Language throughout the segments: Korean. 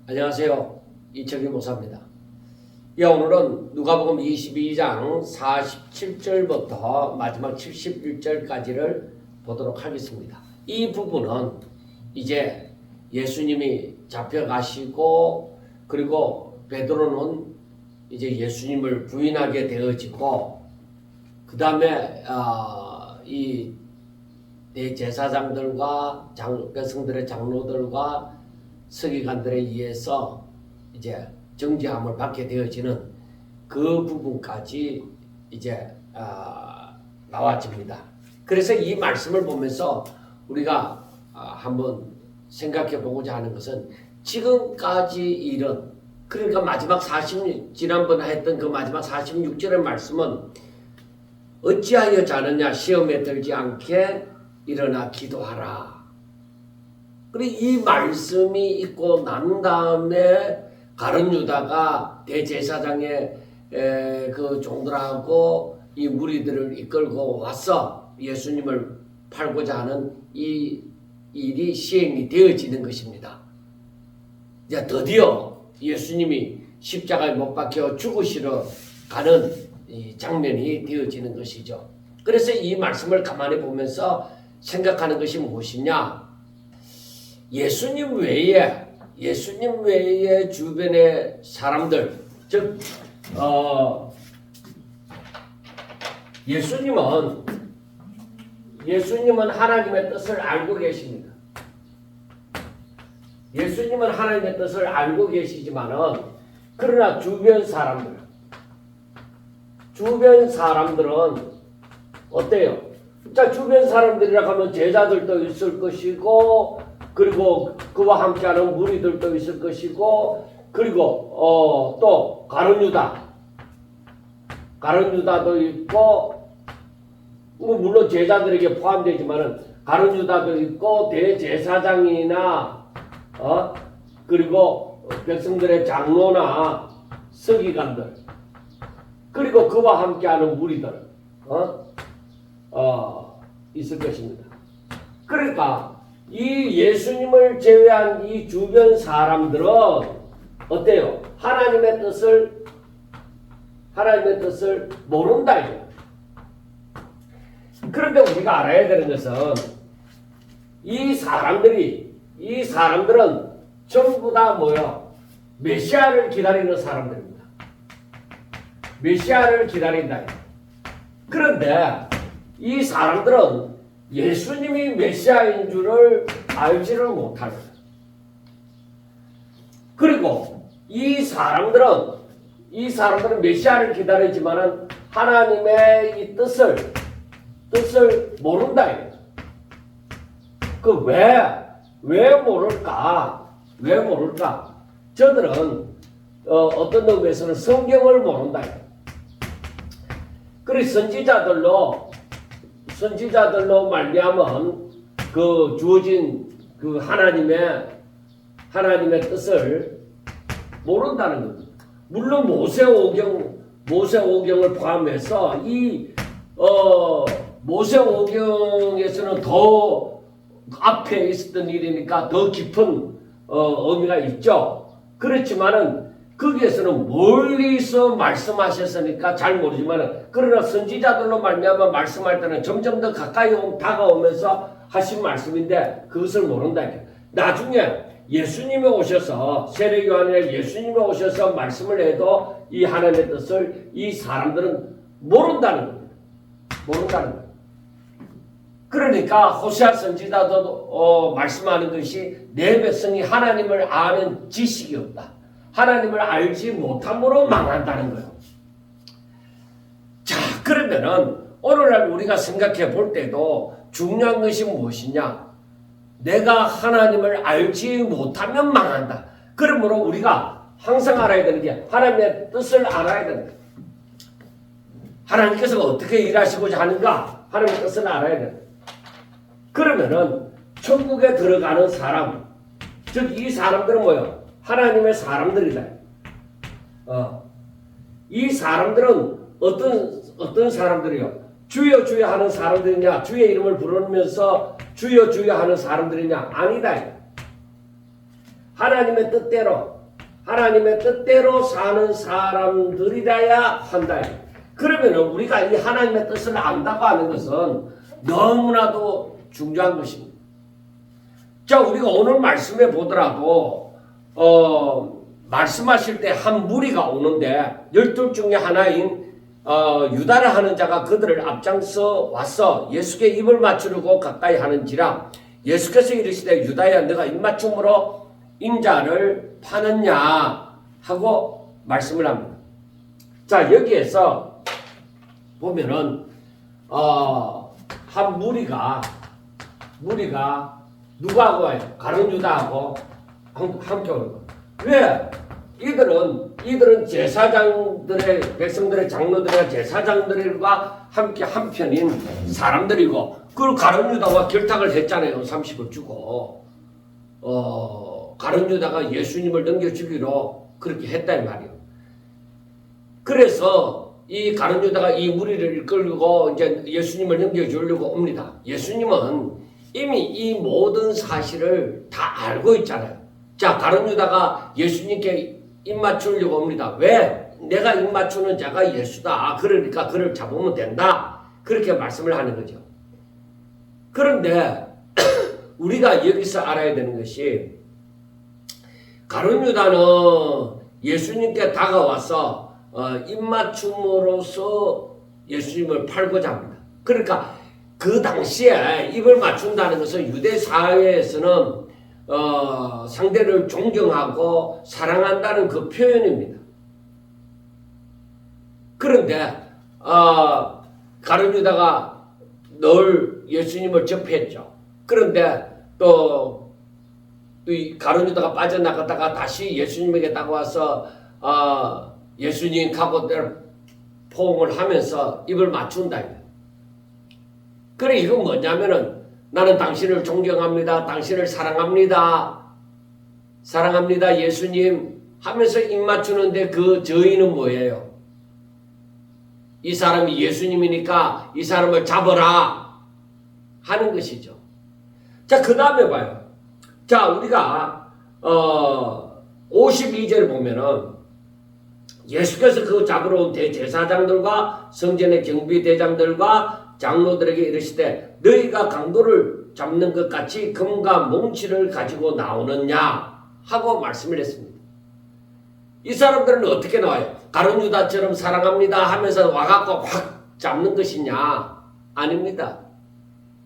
안녕하세요. 이철규 목사입니다. 오늘은 누가복음 22장 47절부터 마지막 71절까지를 보도록 하겠습니다. 이 부분은 이제 예수님이 잡혀가시고 그리고 베드로는 이제 예수님을 부인하게 되어지고 그 다음에 이 대제사장들과 백성들의 장로들과 서기관들에 의해서 이제 정죄함을 받게 되어지는 그 부분까지 이제 나와집니다. 그래서 이 말씀을 보면서 우리가 한번 생각해 보고자 하는 것은 지금까지 일은 그러니까 마지막 46 지난번에 했던 그 마지막 46절의 말씀은 어찌하여 자느냐 시험에 들지 않게 일어나 기도하라. 그리고 이 말씀이 있고 난 다음에 가룟 유다가 대제사장의 그 종들하고 이 무리들을 이끌고 와서 예수님을 팔고자 하는 이 일이 시행이 되어지는 것입니다. 이제 드디어 예수님이 십자가에 못 박혀 죽으시러 가는 이 장면이 되어지는 것이죠. 그래서 이 말씀을 가만히 보면서 생각하는 것이 무엇이냐? 예수님 외에 주변의 사람들, 즉 예수님은 하나님의 뜻을 알고 계십니다. 예수님은 하나님의 뜻을 알고 계시지만은 그러나 주변 사람들은 어때요? 자, 주변 사람들이라 하면 제자들도 있을 것이고 그리고 그와 함께하는 무리들도 있을 것이고 그리고 또 가룟 유다도 있고 물론 제자들에게 포함되지만은 가룟 유다도 있고 대제사장이나 그리고 백성들의 장로나 서기관들 그리고 그와 함께하는 무리들 있을 것입니다. 그러니까 이 예수님을 제외한 이 주변 사람들은 어때요? 하나님의 뜻을 모른다 이거예요. 그런데 우리가 알아야 되는 것은 이 사람들은 전부 다 뭐요? 메시아를 기다리는 사람들입니다. 메시아를 기다린다. 그런데 이 사람들은 예수님이 메시아인 줄을 알지를 못하는 거예요. 그리고 이 사람들은 메시아를 기다리지만은 하나님의 이 뜻을 모른다. 왜 모를까? 저들은 어떤 의미에서는 성경을 모른다. 그래서 선지자들로 말미암은 그 주어진 그 하나님의 뜻을 모른다는 겁니다. 물론 모세오경을 포함해서 이 모세오경에서는 더 앞에 있었던 일이니까 더 깊은 의미가 있죠. 그렇지만은 거기에서는 멀리서 말씀하셨으니까 잘 모르지만은 그러나 선지자들로 말미암아 말씀할 때는 점점 더 가까이 다가오면서 하신 말씀인데 그것을 모른다. 나중에 예수님이 오셔서 세례요한이나 예수님이 오셔서 말씀을 해도 이 하나님의 뜻을 이 사람들은 모른다는 겁니다. 그러니까 호세아 선지자도 말씀하는 것이 내 백성이 하나님을 아는 지식이 없다. 하나님을 알지 못함으로 망한다는 거예요. 자, 그러면은 오늘날 우리가 생각해 볼 때도 중요한 것이 무엇이냐? 내가 하나님을 알지 못하면 망한다. 그러므로 우리가 항상 알아야 되는 게 하나님의 뜻을 알아야 된다. 하나님께서 어떻게 일하시고자 하는가? 하나님의 뜻을 알아야 된다. 그러면은 천국에 들어가는 사람, 즉 이 사람들은 뭐예요? 하나님의 사람들이다. 이 사람들은 어떤 사람들이요? 주여 주여 하는 사람들이냐? 주의 이름을 부르면서 주여 주여 하는 사람들이냐? 아니다. 하나님의 뜻대로 사는 사람들이라야 한다. 그러면 우리가 이 하나님의 뜻을 안다고 하는 것은 너무나도 중요한 것입니다. 자, 우리가 오늘 말씀에 보더라도 말씀하실 때 한 무리가 오는데 12 중에 하나인 유다를 하는 자가 그들을 앞장서 와서 예수께 입을 맞추려고 가까이 하는지라 예수께서 이르시되 유다야 너가 입맞춤으로 인자를 파느냐 하고 말씀을 합니다. 자, 여기에서 보면은 한 무리가 누구하고 와요? 가룟 유다하고 함께 오는 거예요. 왜? 이들은 제사장들의 백성들의 장로들과 제사장들과 함께 한편인 사람들이고 그걸 가룟 유다와 결탁을 했잖아요. 30을 주고 가룟 유다가 예수님을 넘겨주기로 그렇게 했다 이 말이에요. 그래서 이 가룟 유다가 이 무리를 이끌고 이제 예수님을 넘겨주려고 옵니다. 예수님은 이미 이 모든 사실을 다 알고 있잖아요. 자, 가룟 유다가 예수님께 입 맞추려고 옵니다. 왜? 내가 입 맞추는 자가 예수다. 그러니까 그를 잡으면 된다. 그렇게 말씀을 하는 거죠. 그런데 우리가 여기서 알아야 되는 것이 가룟 유다는 예수님께 다가와서 입맞춤으로써 예수님을 팔고자 합니다. 그러니까 그 당시에 입을 맞춘다는 것은 유대 사회에서는 상대를 존경하고 사랑한다는 그 표현입니다. 그런데 가룟 유다가 늘 예수님을 접했죠. 그런데 또 이 가룟 유다가 빠져나갔다가 다시 예수님에게 다가와서 예수님 가고 포옹을 하면서 입을 맞춘다. 그래, 이건 뭐냐면은 나는 당신을 존경합니다. 당신을 사랑합니다. 사랑합니다. 예수님 하면서 입 맞추는데 그 저희는 뭐예요? 이 사람이 예수님이니까 이 사람을 잡아라 하는 것이죠. 자, 그 다음에 봐요. 자, 우리가 52절 보면은 예수께서 그 잡으러 온 대제사장들과 성전의 경비대장들과 장로들에게 이르시되 너희가 강도를 잡는 것 같이 금과 몽치를 가지고 나오느냐 하고 말씀을 했습니다. 이 사람들은 어떻게 나와요? 가룟 유다처럼 사랑합니다 하면서 와갖고 확 잡는 것이냐? 아닙니다.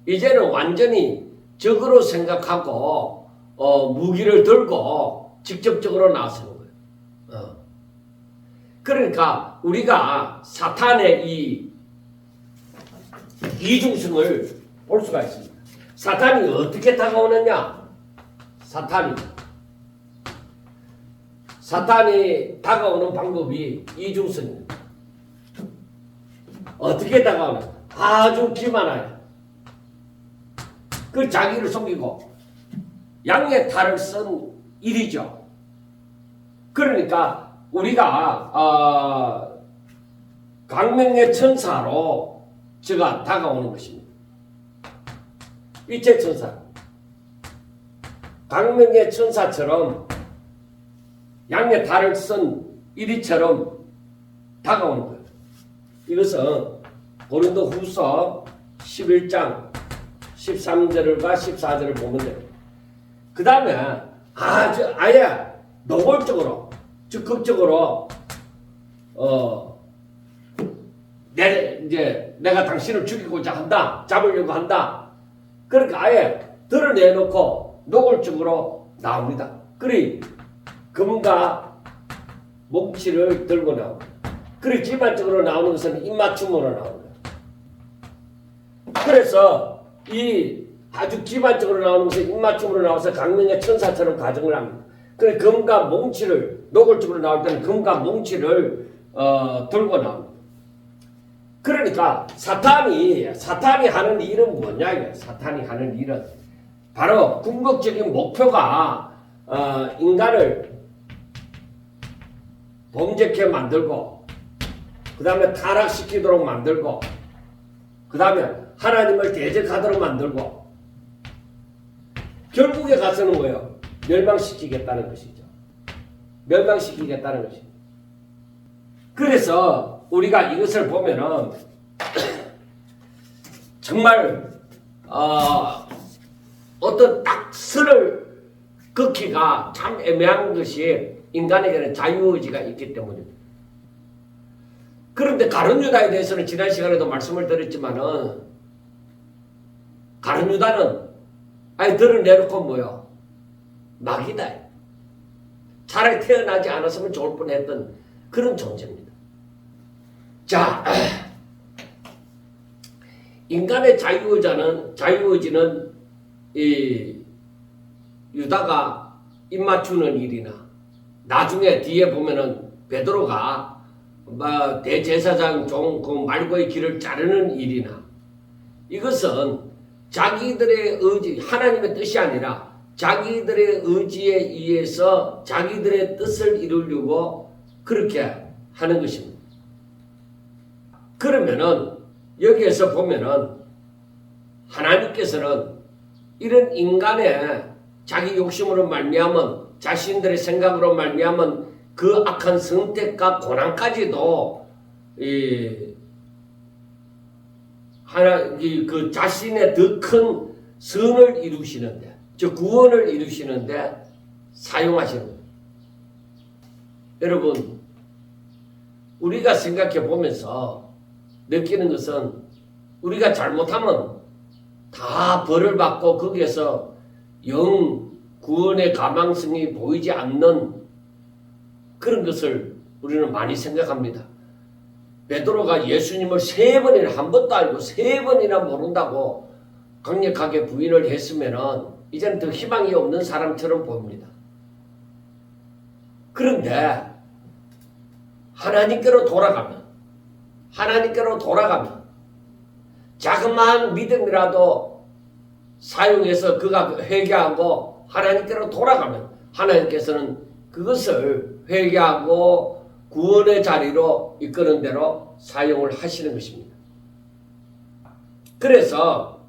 이제는 완전히 적으로 생각하고 무기를 들고 직접적으로 나서는 거예요. 그러니까 우리가 사탄의 이 이중성을 볼 수가 있습니다. 사탄이 어떻게 다가오느냐? 사탄이 다가오는 방법이 이중성입니다. 어떻게 다가오냐? 아주 기만하여 그 자기를 속이고 양의 탈을 쓴 일이죠. 그러니까 우리가 광명의 천사로 저가 다가오는 것입니다. 빛의 천사, 광명의 천사처럼 양의 탈을 쓴 이리처럼 다가오는 거예요. 이것은 고린도 후서 11장 13절과 14절을 보면 돼요. 그 다음에 아예 노골적으로 적극적으로 내가 당신을 죽이고자 한다, 잡으려고 한다. 그러니까 아예 드러내놓고 노골적으로 나옵니다. 그리 금과 몽치를 들고 나옵니다. 그리 기반적으로 나오는 것은 입맞춤으로 나옵니다. 그래서 이 아주 기반적으로 나오는 것은 입맞춤으로 나와서 강명의 천사처럼 가정을 합니다. 그래 금과 몽치를 노골적으로 나올 때는 금과 몽치를 들고 나옵니다. 그러니까 사탄이 하는 일은 뭐냐 이게 사탄이 하는 일은 바로 궁극적인 목표가 인간을 범죄케 만들고 그 다음에 타락시키도록 만들고 그 다음에 하나님을 대적하도록 만들고 결국에 가서는 뭐예요? 멸망시키겠다는 것이죠. 멸망시키겠다는 것입니다. 그래서 우리가 이것을 보면은 정말 어떤 딱 선을 긋기가 참 애매한 것이 인간에게는 자유의지가 있기 때문입니다. 그런데 가룟 유다에 대해서는 지난 시간에도 말씀을 드렸지만은 가룟 유다는 아예 드러내놓고 뭐요? 마귀다. 차라리 태어나지 않았으면 좋을 뻔했던 그런 존재입니다. 자, 인간의 자유의지는 이 유다가 입맞추는 일이나 나중에 뒤에 보면은 베드로가 대제사장 그 말고의 길을 자르는 일이나 이것은 자기들의 의지, 하나님의 뜻이 아니라 자기들의 의지에 의해서 자기들의 뜻을 이루려고 그렇게 하는 것입니다. 그러면은 여기에서 보면은 하나님께서는 이런 인간의 자기 욕심으로 말미암은 자신들의 생각으로 말미암은 그 악한 선택과 고난까지도 그 자신의 더 큰 선을 이루시는데, 즉 구원을 이루시는데 사용하시는 거예요. 여러분, 우리가 생각해 보면서 느끼는 것은 우리가 잘못하면 다 벌을 받고 거기에서 영 구원의 가망성이 보이지 않는 그런 것을 우리는 많이 생각합니다. 베드로가 예수님을 3번이나 한 번도 알고 3번이나 모른다고 강력하게 부인을 했으면은 이제는 더 희망이 없는 사람처럼 보입니다. 그런데 하나님께로 돌아가면 자그마한 믿음이라도 사용해서 그가 회개하고 하나님께로 돌아가면 하나님께서는 그것을 회개하고 구원의 자리로 이끄는 대로 사용을 하시는 것입니다. 그래서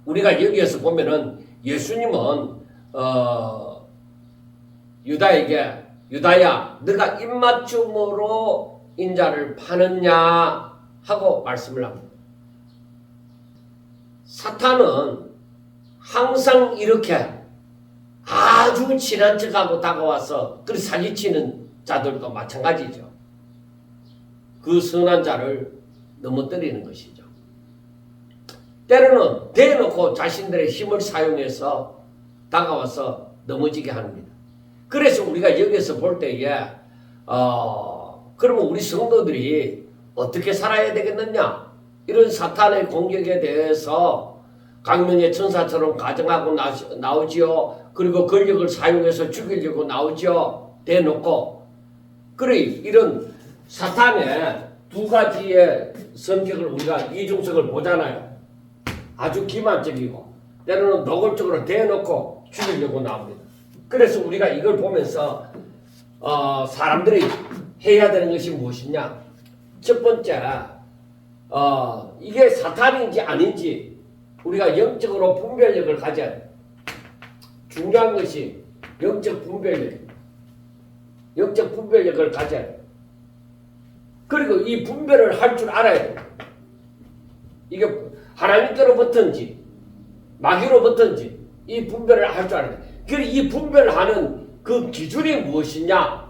우리가 여기에서 보면은 예수님은 유다에게 유다야 너가 입맞춤으로 인자를 파느냐 하고 말씀을 합니다. 사탄은 항상 이렇게 아주 친한 척하고 다가와서 그렇게 사기치는 자들도 마찬가지죠. 그 선한 자를 넘어뜨리는 것이죠. 때로는 대놓고 자신들의 힘을 사용해서 다가와서 넘어지게 합니다. 그래서 우리가 여기서 볼 때에 그러면 우리 성도들이 어떻게 살아야 되겠느냐? 이런 사탄의 공격에 대해서 강명의 천사처럼 가정하고 나오지요. 그리고 권력을 사용해서 죽이려고 나오지요. 대놓고. 그래 이런 사탄의 두 가지의 성격을 우리가 이중성을 보잖아요. 아주 기만적이고 때로는 노골적으로 대놓고 죽이려고 나옵니다. 그래서 우리가 이걸 보면서 사람들이 해야 되는 것이 무엇이냐? 첫 번째 이게 사탄인지 아닌지 우리가 영적으로 분별력을 가져야 돼요. 중요한 것이 영적 분별력을 가져야 돼요. 그리고 이 분별을 할 줄 알아야 돼요. 이게 하나님께로부터인지 마귀로부터인지 이 분별을 할 줄 알아야 돼요. 그리고 이 분별을 하는 그 기준이 무엇이냐?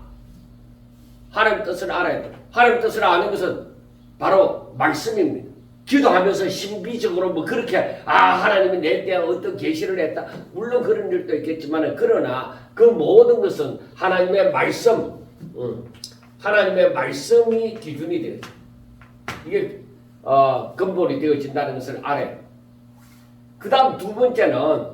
하나님 뜻을 알아야 돼요. 하나님 뜻을 아는 것은 바로 말씀입니다. 기도하면서 신비적으로 뭐 그렇게 하나님이 내 때 어떤 계시를 했다. 물론 그런 일도 있겠지만 그러나 그 모든 것은 하나님의 말씀, 하나님의 말씀이 기준이 돼요. 이게 근본이 되어진다는 것을 알아요. 그 다음 두 번째는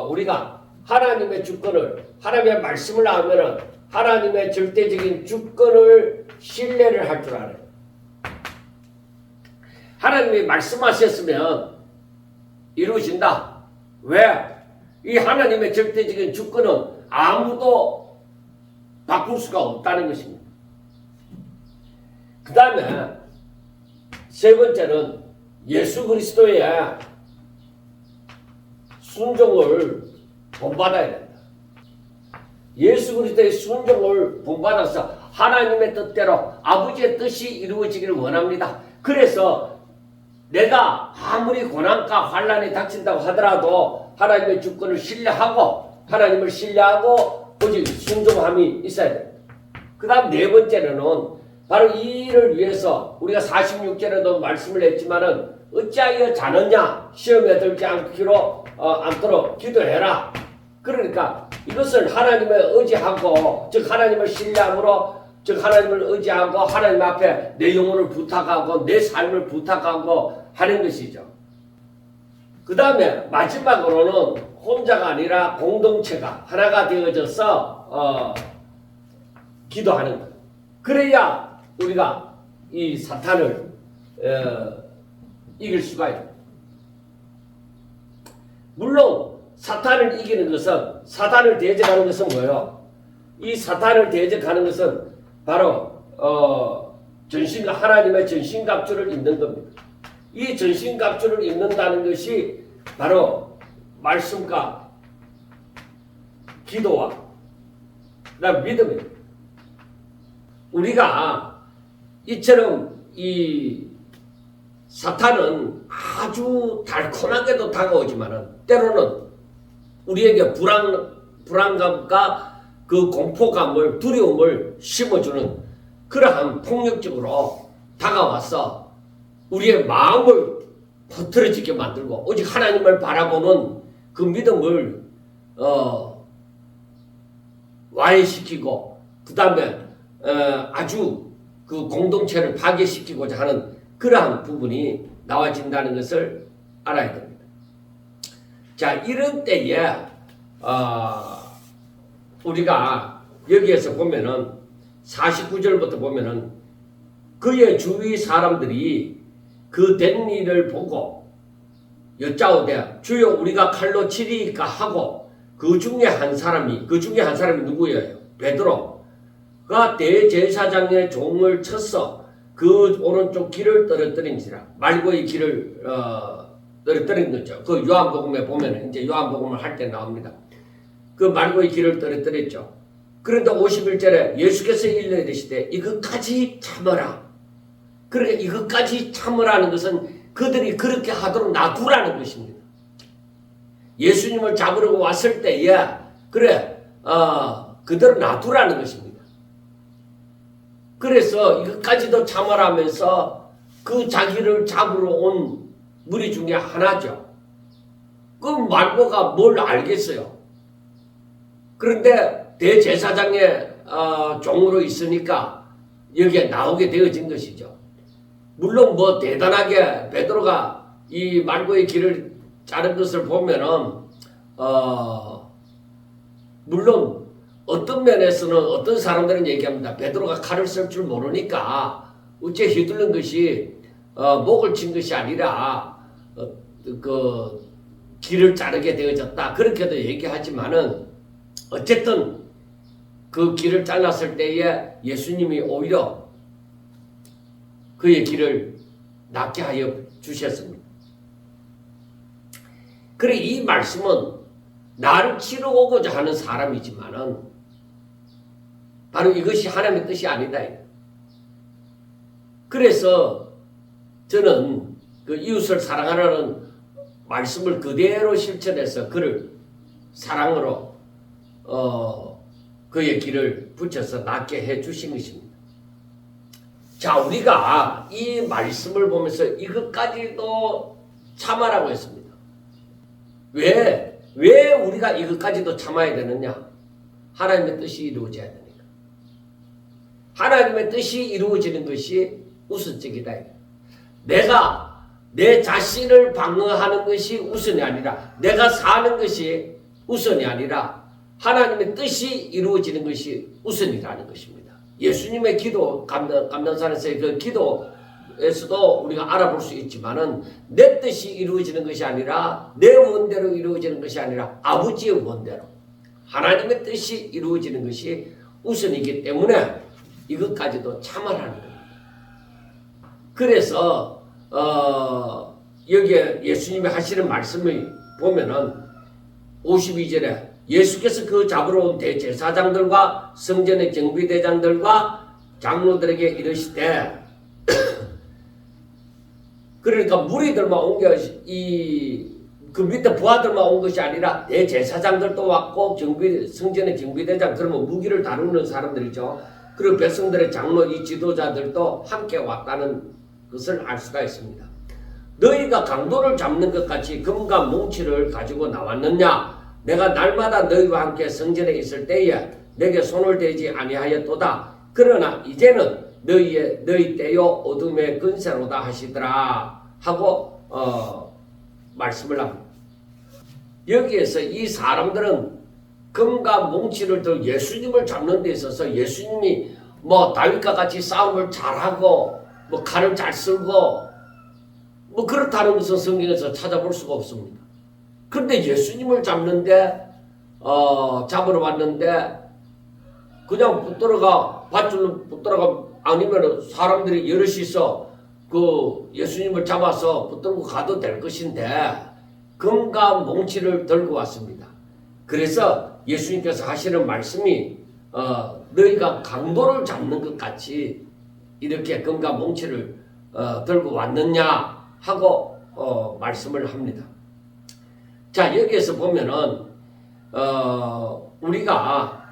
우리가 하나님의 주권을 하나님의 말씀을 알면은 하나님의 절대적인 주권을 신뢰를 할 줄 알아요. 하나님이 말씀하셨으면 이루어진다. 왜? 이 하나님의 절대적인 주권은 아무도 바꿀 수가 없다는 것입니다. 그 다음에 세 번째는 예수 그리스도의 순종을 본받아야 된다. 예수 그리스도의 순종을 본받아서 하나님의 뜻대로 아버지의 뜻이 이루어지기를 원합니다. 그래서 내가 아무리 고난과 환난이 닥친다고 하더라도 하나님의 주권을 신뢰하고 하나님을 신뢰하고 오직 순종함이 있어야 됩니다. 그 다음 네 번째는 바로 이 일을 위해서 우리가 46절에도 말씀을 했지만은 어찌하여 자느냐 시험에 들지 않도록 기도해라. 그러니까 이것을 하나님을 의지하고 즉 하나님을 신뢰함으로 즉 하나님을 의지하고 하나님 앞에 내 영혼을 부탁하고 내 삶을 부탁하고 하는 것이죠. 그 다음에 마지막으로는 혼자가 아니라 공동체가 하나가 되어져서 기도하는 것. 그래야 우리가 이 사탄을 이길 수가 있다. 물론 사탄을 이기는 것은 사탄을 대적하는 것은 뭐예요? 이 사탄을 대적하는 것은 바로 하나님의 전신갑주를 입는 겁니다. 이 전신갑주를 입는다는 것이 바로 말씀과 기도와 그다음 믿음입니다. 우리가 이처럼 이 사탄은 아주 달콤하게도 다가오지만은 때로는 우리에게 불안감과 그 공포감을 두려움을 심어주는 그러한 폭력적으로 다가와서 우리의 마음을 흐트러지게 만들고 오직 하나님을 바라보는 그 믿음을 와해시키고 그 다음에 아주 그 공동체를 파괴시키고자 하는 그러한 부분이 나와진다는 것을 알아야 됩니다. 자, 이런 때에 우리가 여기에서 보면은 49절부터 보면은 그의 주위 사람들이 그 된 일을 보고 여짜오되 주여 우리가 칼로 치리까 하고 그 중에 한 사람이 누구예요? 베드로가 대제사장의 종을 쳤어 그 오른쪽 길을 떨어뜨린지라. 말고의 길을 떨어뜨린 거죠. 그 요한복음에 보면은 이제 요한복음을 할 때 나옵니다. 그 말고의 길을 떨어뜨렸죠. 그런데 51절에 예수께서 일러 이르시되 이것까지 참으라. 그러니까 이것까지 참으라는 것은 그들이 그렇게 하도록 놔두라는 것입니다. 예수님을 잡으려고 왔을 때에 그래 그대로 놔두라는 것입니다. 그래서 이것까지도 참으라면서 그 자기를 잡으러 온 무리 중에 하나죠. 그 말고가 뭘 알겠어요. 그런데 대제사장의 종으로 있으니까 여기에 나오게 되어진 것이죠. 물론 뭐 대단하게 베드로가 이 말고의 길을 자른 것을 보면은 물론 어떤 면에서는 어떤 사람들은 얘기합니다. 베드로가 칼을 쓸 줄 모르니까 어째 휘둘른 것이 목을 친 것이 아니라 그 길을 자르게 되어졌다. 그렇게도 얘기하지만은 어쨌든 그 길을 잘랐을 때에 예수님이 오히려 그의 길을 낫게 하여 주셨습니다. 그래 이 말씀은 나를 치러 오고자 하는 사람이지만은 바로 이것이 하나님의 뜻이 아니다. 그래서 저는 그 이웃을 사랑하라는 말씀을 그대로 실천해서 그를 사랑으로 그의 길을 붙여서 낫게 해 주신 것입니다. 자, 우리가 이 말씀을 보면서 이것까지도 참아라고 했습니다. 왜 우리가 이것까지도 참아야 되느냐? 하나님의 뜻이 이루어져야 되니까. 하나님의 뜻이 이루어지는 것이 우선적이다. 내가 내 자신을 방어하는 것이 우선이 아니라 내가 사는 것이 우선이 아니라 하나님의 뜻이 이루어지는 것이 우선이라는 것입니다. 예수님의 기도 감난산에서의 그 기도에서도 우리가 알아볼 수 있지만은 내 뜻이 이루어지는 것이 아니라 내 원대로 이루어지는 것이 아니라 아버지의 원대로 하나님의 뜻이 이루어지는 것이 우선이기 때문에 이것까지도 참아라는 겁니다. 그래서 여기에 예수님이 하시는 말씀을 보면은 52절에 예수께서 그 잡으러 온 대제사장들과 성전의 경비대장들과 장로들에게 이르시되 그러니까 무리들만 온 게 그 밑에 부하들만 온 것이 아니라 대제사장들도 왔고 성전의 경비대장 그러면 무기를 다루는 사람들이죠. 그리고 백성들의 장로 이 지도자들도 함께 왔다는 것을 알 수가 있습니다. 너희가 강도를 잡는 것 같이 금과 뭉치를 가지고 나왔느냐? 내가 날마다 너희와 함께 성전에 있을 때에 내게 손을 대지 아니하였도다. 그러나 이제는 너희 때요 어둠의 근세로다 하시더라 하고 말씀을 합니다. 여기에서 이 사람들은 금과 뭉치를 들고 예수님을 잡는 데 있어서 예수님이 뭐 다윗과 같이 싸움을 잘하고 뭐 칼을 잘 쓰고 뭐 그렇다는 것은 성경에서 찾아볼 수가 없습니다. 그런데 예수님을 잡는데 잡으러 왔는데 그냥 붙들어가 밧줄로 붙들어가 아니면 사람들이 여럿이서 그 예수님을 잡아서 붙들고 가도 될 것인데 금과 뭉치를 들고 왔습니다. 그래서 예수님께서 하시는 말씀이 너희가 강도를 잡는 것 같이 이렇게 금과 뭉치를 들고 왔느냐 하고 말씀을 합니다. 자, 여기에서 보면은 우리가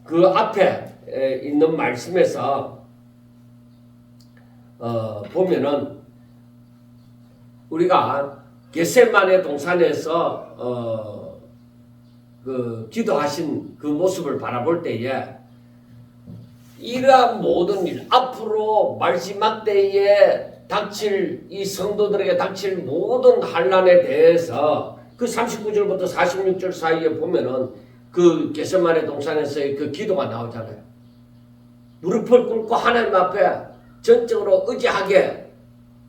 그 앞에 있는 말씀에서 보면은 우리가 겟세마네 동산에서 그 기도하신 그 모습을 바라볼 때에 이러한 모든 일 앞으로 마지막 때에 닥칠 이 성도들에게 닥칠 모든 환난에 대해서 그 39절부터 46절 사이에 보면은 그 겟세마네 동산에서의 그 기도가 나오잖아요. 무릎을 꿇고 하나님 앞에 전적으로 의지하게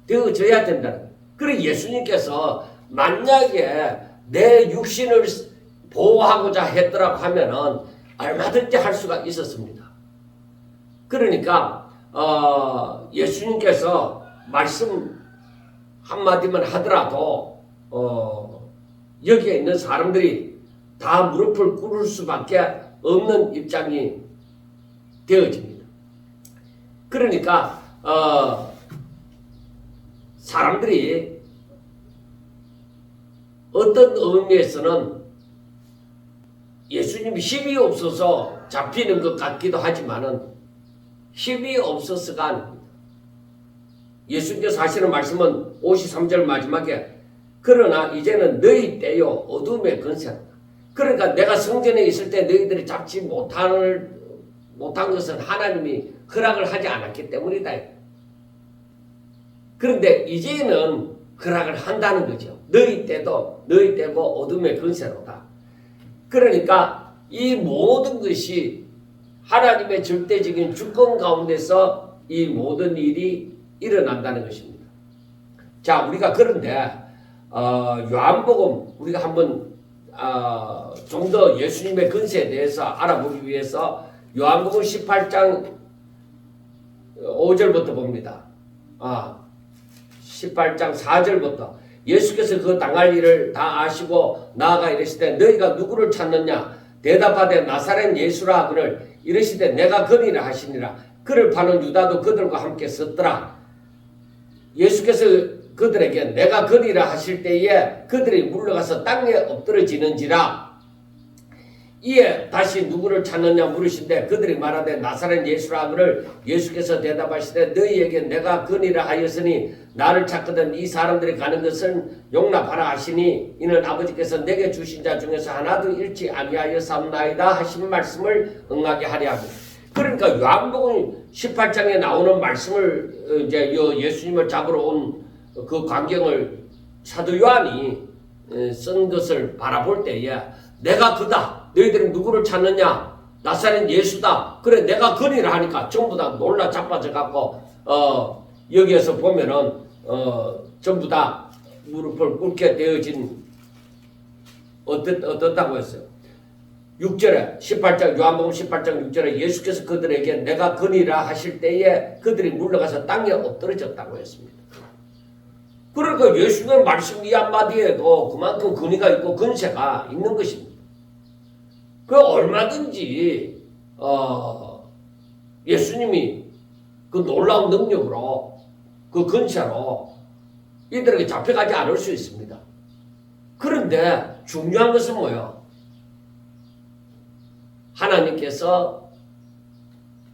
되어져야 된다는. 그리고 예수님께서 만약에 내 육신을 보호하고자 했더라고 하면은 얼마든지 할 수가 있었습니다. 그러니까 예수님께서 말씀 한마디만 하더라도 여기에 있는 사람들이 다 무릎을 꿇을 수밖에 없는 입장이 되어집니다. 그러니까 사람들이 어떤 의미에서는 예수님이 힘이 없어서 잡히는 것 같기도 하지만은 힘이 없어서가 아닙니다. 예수님께서 하시는 말씀은 53절 마지막에 그러나 이제는 너희 때요 어둠의 근세로다. 그러니까 내가 성전에 있을 때 너희들이 잡지 못한 것은 하나님이 허락을 하지 않았기 때문이다. 그런데 이제는 허락을 한다는 거죠. 너희 때고 어둠의 근세로다. 그러니까 이 모든 것이 하나님의 절대적인 주권 가운데서 이 모든 일이 일어난다는 것입니다. 자, 우리가 그런데 요한복음 우리가 한번 좀 더 예수님의 근세에 대해서 알아보기 위해서 요한복음 18장 5절부터 봅니다. 18장 4절부터 예수께서 그 당할 일을 다 아시고 나아가 이르시되 너희가 누구를 찾느냐 대답하되 나사렛 예수라 하거늘 이르시되 내가 그니라 하시니라. 그를 파는 유다도 그들과 함께 섰더라. 예수께서 그들에게 내가 그니라 하실 때에 그들이 물러가서 땅에 엎드러지는지라. 이에 다시 누구를 찾느냐 물으신데 그들이 말하되 나사렛 예수라 하거늘 예수께서 대답하시되 너희에게 내가 그니라 하였으니 나를 찾거든 이 사람들이 가는 것은 용납하라 하시니 이는 아버지께서 내게 주신 자 중에서 하나도 잃지 아니하여 삼나이다 하신 말씀을 응하게 하려 하고. 그러니까 요한복음 18장에 나오는 말씀을 이제 예수님을 잡으러 온 그 광경을 사도 요한이 쓴 것을 바라볼 때에 내가 그다. 너희들은 누구를 찾느냐? 나사렛 예수다. 그래 내가 그니라 하니까 전부 다 놀라 자빠져 갖고 여기에서 보면은 전부 다 무릎을 꿇게 되어진 어떻다고 했어요? 6절에 18장 요한복음 18장 6절에 예수께서 그들에게 내가 그니라 하실 때에 그들이 물러가서 땅에 엎드러졌다고 했습니다. 그러니까 예수님의 말씀 이 한마디에도 그만큼 권위가 있고 권세가 있는 것입니다. 그 얼마든지 예수님이 그 놀라운 능력으로 그 권세로 이들에게 잡혀가지 않을 수 있습니다. 그런데 중요한 것은 뭐예요? 하나님께서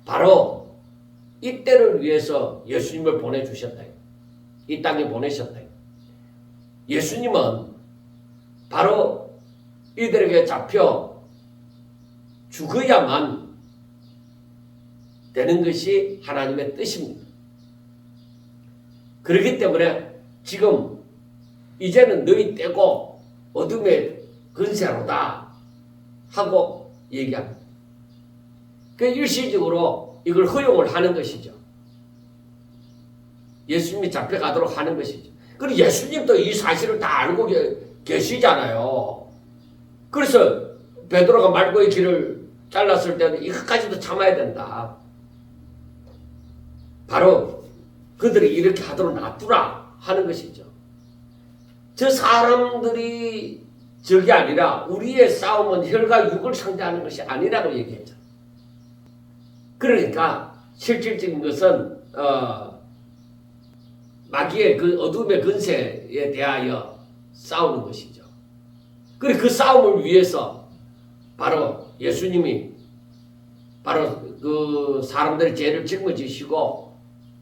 바로 이때를 위해서 예수님을 보내주셨다. 이 땅에 보내셨다. 예수님은 바로 이들에게 잡혀 죽어야만 되는 것이 하나님의 뜻입니다. 그렇기 때문에 지금 이제는 너희 때고 어둠의 근세로다 하고 얘기합니다. 그 일시적으로 이걸 허용을 하는 것이죠. 예수님이 잡혀가도록 하는 것이죠. 그리고 예수님도 이 사실을 다 알고 계시잖아요. 그래서 베드로가 말고의 길을 잘랐을 때는 이것까지도 참아야 된다. 바로 그들이 이렇게 하도록 놔두라 하는 것이죠. 저 사람들이 적이 아니라 우리의 싸움은 혈과 육을 상대하는 것이 아니라고 얘기했죠. 그러니까 실질적인 것은 마귀의 그 어둠의 근세에 대하여 싸우는 것이죠. 그리고 그 싸움을 위해서 바로 예수님이 바로 그 사람들의 죄를 짊어지시고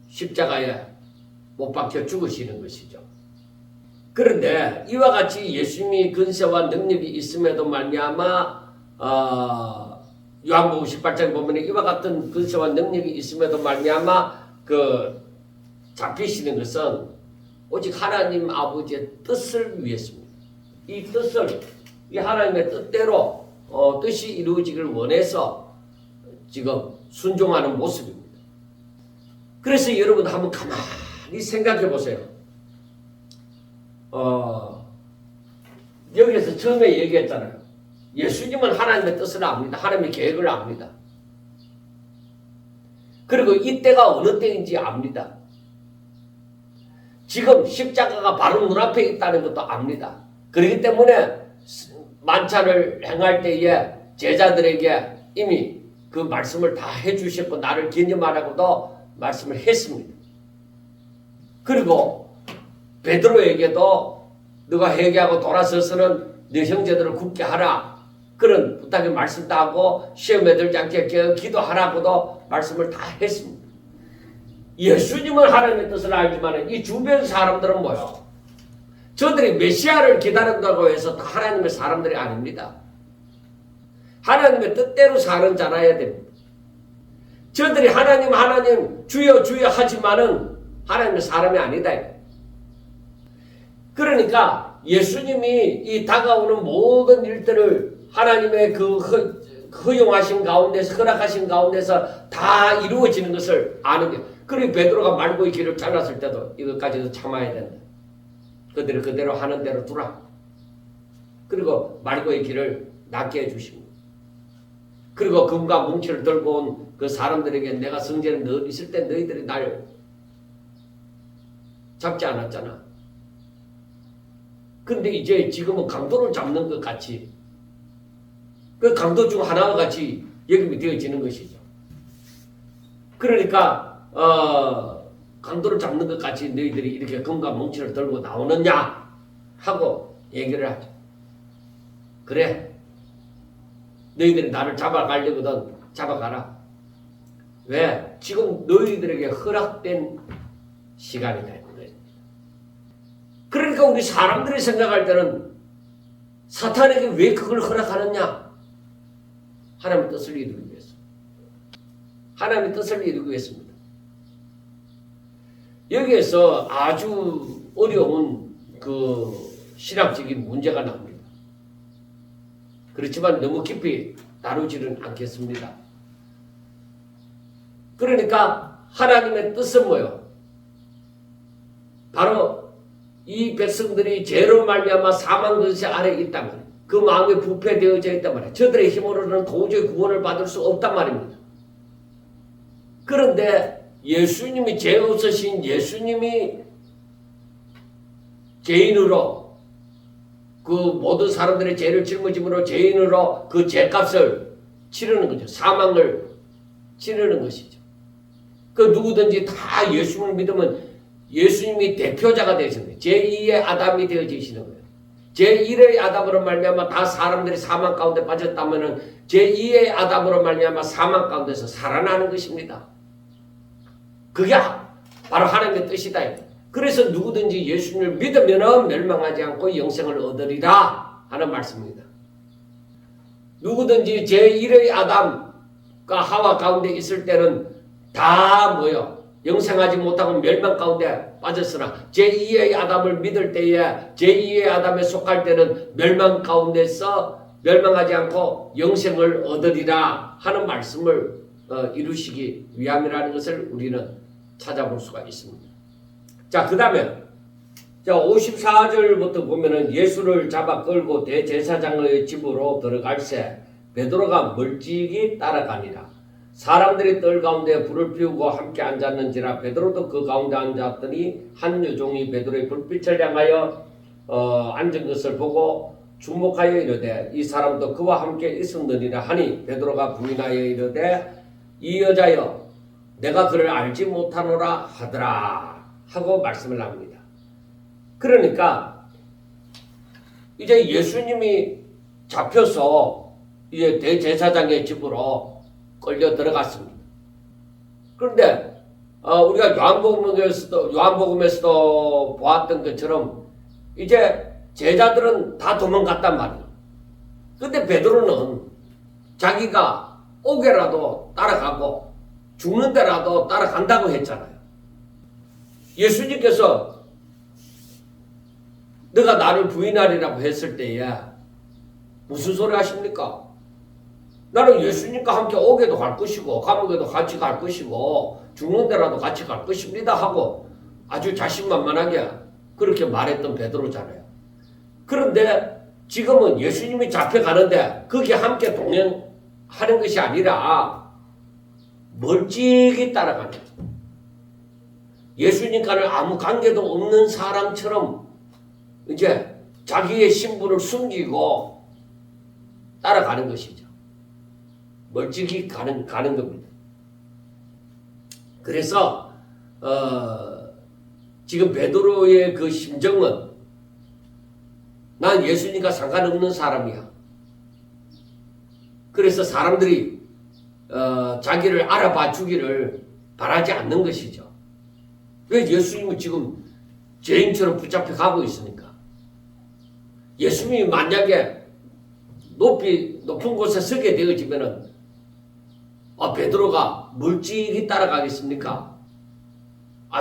십자가에 못 박혀 죽으시는 것이죠. 그런데 이와 같이 예수님이 근세와 능력이 있음에도 말미암아 요한복음 18장에 보면 이와 같은 근세와 능력이 있음에도 말미암아 그 잡히시는 것은 오직 하나님 아버지의 뜻을 위해서입니다. 이 뜻을 이 하나님의 뜻대로 뜻이 이루어지기를 원해서 지금 순종하는 모습입니다. 그래서 여러분 한번 가만히 생각해 보세요. 여기서 처음에 얘기했잖아요. 예수님은 하나님의 뜻을 압니다. 하나님의 계획을 압니다. 그리고 이때가 어느 때인지 압니다. 지금 십자가가 바로 눈앞에 있다는 것도 압니다. 그렇기 때문에 만찬을 행할 때에 제자들에게 이미 그 말씀을 다 해주셨고 나를 기념하라고도 말씀을 했습니다. 그리고 베드로에게도 너가 회개하고 돌아서서는 네 형제들을 굳게 하라. 그런 부탁의 말씀도 하고 시험에 들지 않게 기도하라고도 말씀을 다 했습니다. 예수님은 하나님의 뜻을 알지만 이 주변 사람들은 뭐요? 저들이 메시아를 기다린다고 해서 다 하나님의 사람들이 아닙니다. 하나님의 뜻대로 사는 자라야 됩니다. 저들이 하나님 주여 주여 하지만은 하나님의 사람이 아니다. 그러니까 예수님이 이 다가오는 모든 일들을 하나님의 그 허용하신 가운데서 허락하신 가운데서 다 이루어지는 것을 아는 게. 그리고 베드로가 말고의 길을 잘랐을 때도 이것까지도 참아야 된다. 그들을 그대로 하는 대로 두라. 그리고 말고의 길을 낫게 해주십니다. 그리고 금과 뭉치를 들고 온 그 사람들에게 내가 성전에 있을 때 너희들이 날 잡지 않았잖아. 근데 이제 지금은 강도를 잡는 것 같이 그 강도 중 하나와 같이 여김이 되어지는 것이죠. 그러니까 강도를 잡는 것 같이 너희들이 이렇게 금과 뭉치를 들고 나오느냐 하고 얘기를 하죠. 그래, 너희들이 나를 잡아가려거든 잡아가라. 왜? 지금 너희들에게 허락된 시간이다. 그러니까 우리 사람들이 생각할 때는 사탄에게 왜 그걸 허락하느냐? 하나님의 뜻을 이루기 위해서. 하나님의 뜻을 이루기 위해서입니다. 여기에서 아주 어려운 그 신학적인 문제가 나옵니다. 그렇지만 너무 깊이 다루지는 않겠습니다. 그러니까 하나님의 뜻은 뭐예요? 바로 이 백성들이 죄로 말미암아 사망 근세 아래 있단 말이에요. 그 마음이 부패되어져 있단 말이에요. 저들의 힘으로는 도저히 구원을 받을 수 없단 말입니다. 그런데 예수님이 죄 없으신 예수님이 죄인으로 그 모든 사람들의 죄를 짊어짐으로 죄인으로 그 죄값을 치르는 거죠. 사망을 치르는 것이죠. 그 누구든지 다 예수님을 믿으면 예수님이 대표자가 되시는 거예요. 제2의 아담이 되어지시는 거예요. 제1의 아담으로 말미암아 다 사람들이 사망 가운데 빠졌다면은 제2의 아담으로 말미암아 사망 가운데서 살아나는 것입니다. 그게 바로 하나님의 뜻이다. 그래서 누구든지 예수님을 믿으면 멸망하지 않고 영생을 얻으리라 하는 말씀입니다. 누구든지 제1의 아담과 하와 가운데 있을 때는 다 뭐요? 영생하지 못하고 멸망 가운데 빠졌으나 제2의 아담을 믿을 때에 제2의 아담에 속할 때는 멸망 가운데서 멸망하지 않고 영생을 얻으리라 하는 말씀을 이루시기 위함이라는 것을 우리는 찾아볼 수가 있습니다. 자, 그 다음에 54절부터 보면은 예수를 잡아 끌고 대제사장의 집으로 들어갈새 베드로가 멀찍이 따라가니라. 사람들이 뜰 가운데 불을 피우고 함께 앉았는지라. 베드로도 그 가운데 앉았더니 한 여종이 베드로의 불빛을 향하여 앉은 것을 보고 주목하여 이르되 이 사람도 그와 함께 있었느니라 하니 베드로가 부인하여 이르되 이 여자여 내가 그를 알지 못하노라 하더라 하고 말씀을 합니다. 그러니까 이제 예수님이 잡혀서 이제 대제사장의 집으로 끌려 들어갔습니다. 그런데 우리가 요한복음에서도 보았던 것처럼 이제 제자들은 다 도망갔단 말이에요. 근데 베드로는 자기가 오게라도 따라가고 죽는 데라도 따라간다고 했잖아요. 예수님께서 너가 나를 부인하리라고 했을 때에 무슨 소리 하십니까? 나는 예수님과 함께 오게도 갈 것이고 감옥에도 같이 갈 것이고 죽는 데라도 같이 갈 것입니다 하고 아주 자신만만하게 그렇게 말했던 베드로잖아요. 그런데 지금은 예수님이 잡혀가는데 거기에 함께 동행하는 것이 아니라 멀찍이 따라가는 거예요. 예수님과는 아무 관계도 없는 사람처럼 이제 자기의 신분을 숨기고 따라가는 것이죠. 멀찍이 가는 겁니다. 그래서 지금 베드로의 그 심정은 난 예수님과 상관없는 사람이야. 그래서 사람들이 자기를 알아봐 주기를 바라지 않는 것이죠. 왜 예수님은 지금 죄인처럼 붙잡혀 가고 있으니까. 예수님이 만약에 높은 곳에 서게 되어지면은 베드로가 멀찍이 따라가겠습니까?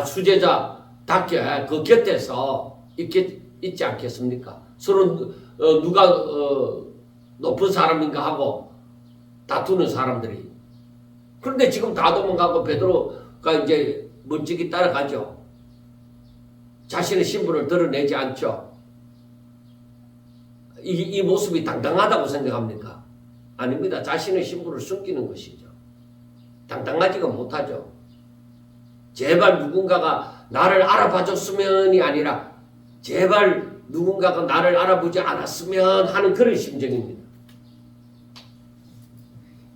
수제자답게 그 곁에서 있지 않겠습니까? 서로 누가 높은 사람인가 하고 다투는 사람들이. 그런데 지금 다 도망가고 베드로가 이제 멀찍이 따라가죠. 자신의 신분을 드러내지 않죠. 이 모습이 당당하다고 생각합니까? 아닙니다. 자신의 신분을 숨기는 것이죠. 당당하지가 못하죠. 제발 누군가가 나를 알아봐줬으면이 아니라 제발 누군가가 나를 알아보지 않았으면 하는 그런 심정입니다.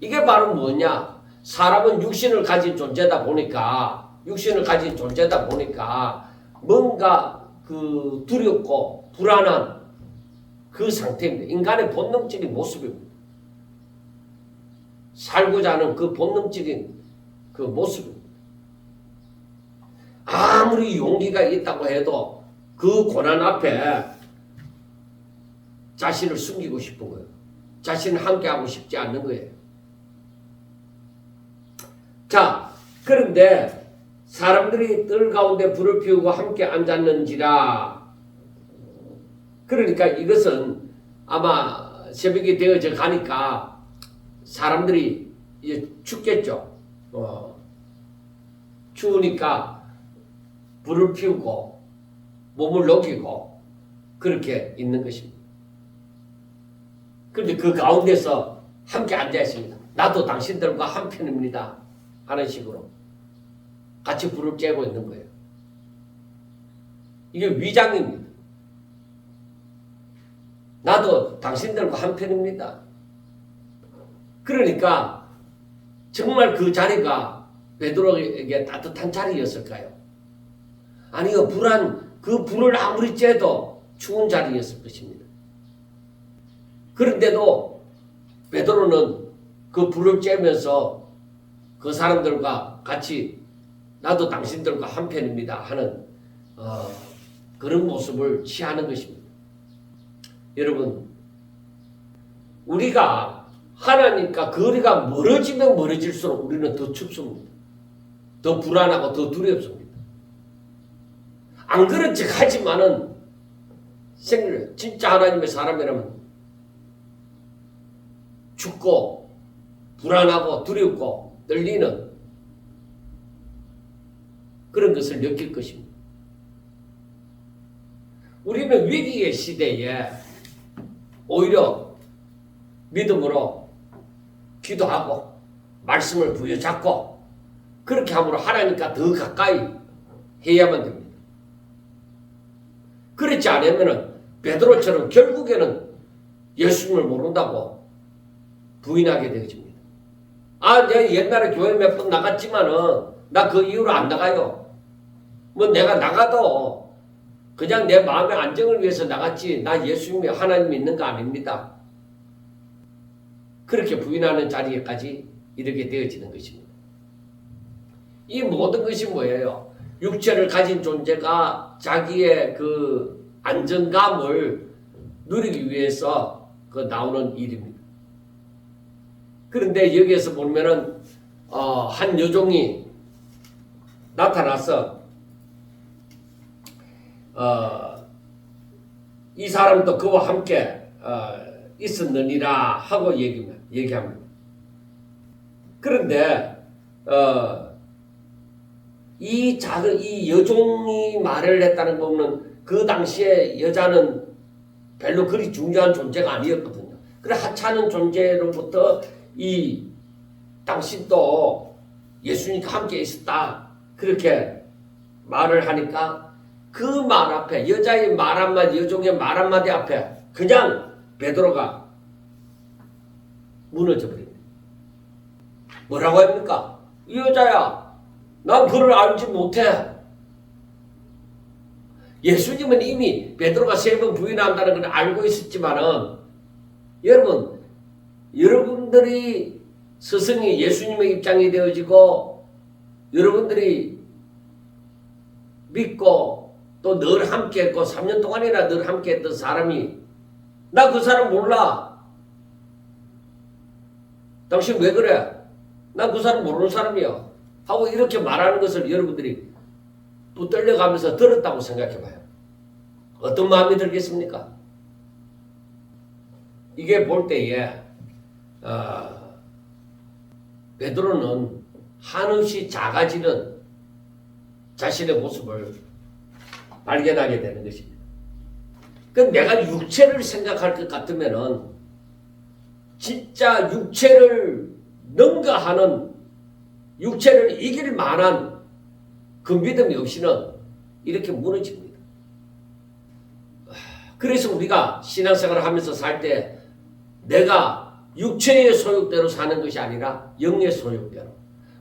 이게 바로 뭐냐? 사람은 육신을 가진 존재다 보니까 뭔가 그 두렵고 불안한 그 상태입니다. 인간의 본능적인 모습입니다. 살고자 하는 그 본능적인 그 모습입니다. 아무리 용기가 있다고 해도 그 고난 앞에 자신을 숨기고 싶은 거예요. 자신을 함께하고 싶지 않는 거예요. 자, 그런데 사람들이 뜰 가운데 불을 피우고 함께 앉았는지라. 그러니까 이것은 아마 새벽이 되어져 가니까 사람들이 이제 춥겠죠. 추우니까 불을 피우고 몸을 녹이고 그렇게 있는 것입니다. 그런데 그 가운데서 함께 앉아 있습니다. 나도 당신들과 한편입니다 하는 식으로 같이 불을 쬐고 있는 거예요. 이게 위장입니다. 나도 당신들과 한편입니다. 그러니까 정말 그 자리가 베드로에게 따뜻한 자리였을까요? 아니요, 그 불을 아무리 쬐도 추운 자리였을 것입니다. 그런데도 베드로는 그 불을 쬐면서 그 사람들과 같이 나도 당신들과 한편입니다 하는 그런 모습을 취하는 것입니다. 여러분, 우리가 하나님과 거리가 멀어지면 멀어질수록 우리는 더 춥습니다. 더 불안하고 더 두렵습니다. 안 그런 척 하지만은 진짜 하나님의 사람이라면 춥고 불안하고 두렵고 떨리는 그런 것을 느낄 것입니다. 우리는 위기의 시대에 오히려 믿음으로 기도하고 말씀을 부여잡고 그렇게 함으로 하나님과 더 가까이 해야만 됩니다. 그렇지 않으면 베드로처럼 결국에는 예수님을 모른다고 부인하게 되어집니다. 내가 옛날에 교회 몇 번 나갔지만은 나 그 이후로 안 나가요. 뭐 내가 나가도 그냥 내 마음의 안정을 위해서 나갔지 나 예수님이 하나님 믿는 거 아닙니다. 그렇게 부인하는 자리에까지 이르게 되어지는 것입니다. 이 모든 것이 뭐예요? 육체를 가진 존재가 자기의 그 안정감을 누리기 위해서 나오는 일입니다. 그런데 여기에서 보면은 한 여종이 나타나서 이 사람도 그와 함께 있었느니라 하고 얘기합니다. 그런데 이 여종이 말을 했다는 거 보면 그 당시에 여자는 별로 그리 중요한 존재가 아니었거든요. 그래 하찮은 존재로부터 당신도 예수님과 함께 있었다 그렇게 말을 하니까 그 말 앞에 여자의 말 한마디 여종의 말 한마디 앞에 그냥 베드로가 무너져 버립니다. 뭐라고 합니까? 이 여자야, 난 그를 알지 못해. 예수님은 이미 베드로가 3번 부인한다는 걸 알고 있었지만은 여러분들이 스승이 예수님의 입장이 되어지고 여러분들이 믿고 또 늘 함께 했고 3년 동안이나 늘 함께 했던 사람이 나 그 사람 몰라. 당신 왜 그래? 난 그 사람 모르는 사람이야. 하고 이렇게 말하는 것을 여러분들이 붙들려가면서 들었다고 생각해봐요. 어떤 마음이 들겠습니까? 이게 볼 때에 베드로는 한없이 작아지는 자신의 모습을 발견하게 되는 것입니다. 내가 육체를 생각할 것 같으면은 진짜 육체를 능가하는 육체를 이길 만한 그 믿음이 없이는 이렇게 무너집니다. 그래서 우리가 신앙생활을 하면서 살 때 내가 육체의 소욕대로 사는 것이 아니라 영의 소욕대로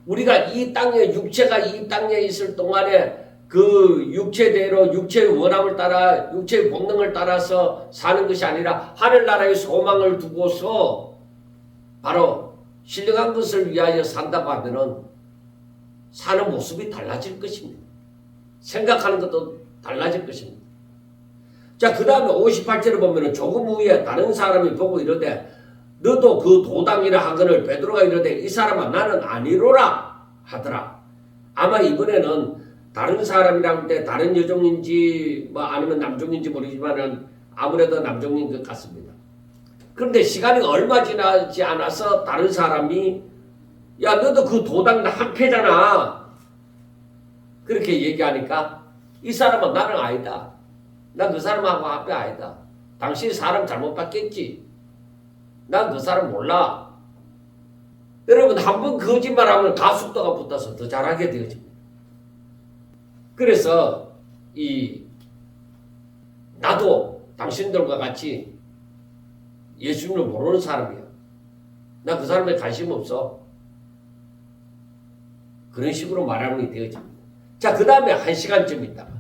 우리가 이 땅에 육체가 이 땅에 있을 동안에 그 육체대로 육체의 원함을 따라 육체의 본능을 따라서 사는 것이 아니라 하늘나라의 소망을 두고서 바로 신령한 것을 위하여 산다고 하면은 사는 모습이 달라질 것입니다. 생각하는 것도 달라질 것입니다. 자, 그 다음에 58절을 보면은 조금 후에 다른 사람이 보고 이르되 너도 그 도당이라 하거늘 베드로가 이르되 이 사람아 나는 아니로라 하더라. 아마 이번에는 다른 사람이라고 할 때 다른 여종인지 뭐 아니면 남종인지 모르지만은 아무래도 남종인 것 같습니다. 그런데 시간이 얼마 지나지 않아서 다른 사람이 야 너도 그 도당 한패잖아 그렇게 얘기하니까 이 사람은 나는 아니다. 난 그 사람하고 앞에 아니다. 당신이 사람 잘못 봤겠지. 난 그 사람 몰라. 여러분 한번 거짓말하면 가속도가 붙어서 더 잘하게 되어집니다. 그래서 나도 당신들과 같이 예수님을 모르는 사람이야. 나 그 사람에 관심 없어. 그런 식으로 말하는 게 되어집니다. 자, 그 다음에 1시간쯤 있다가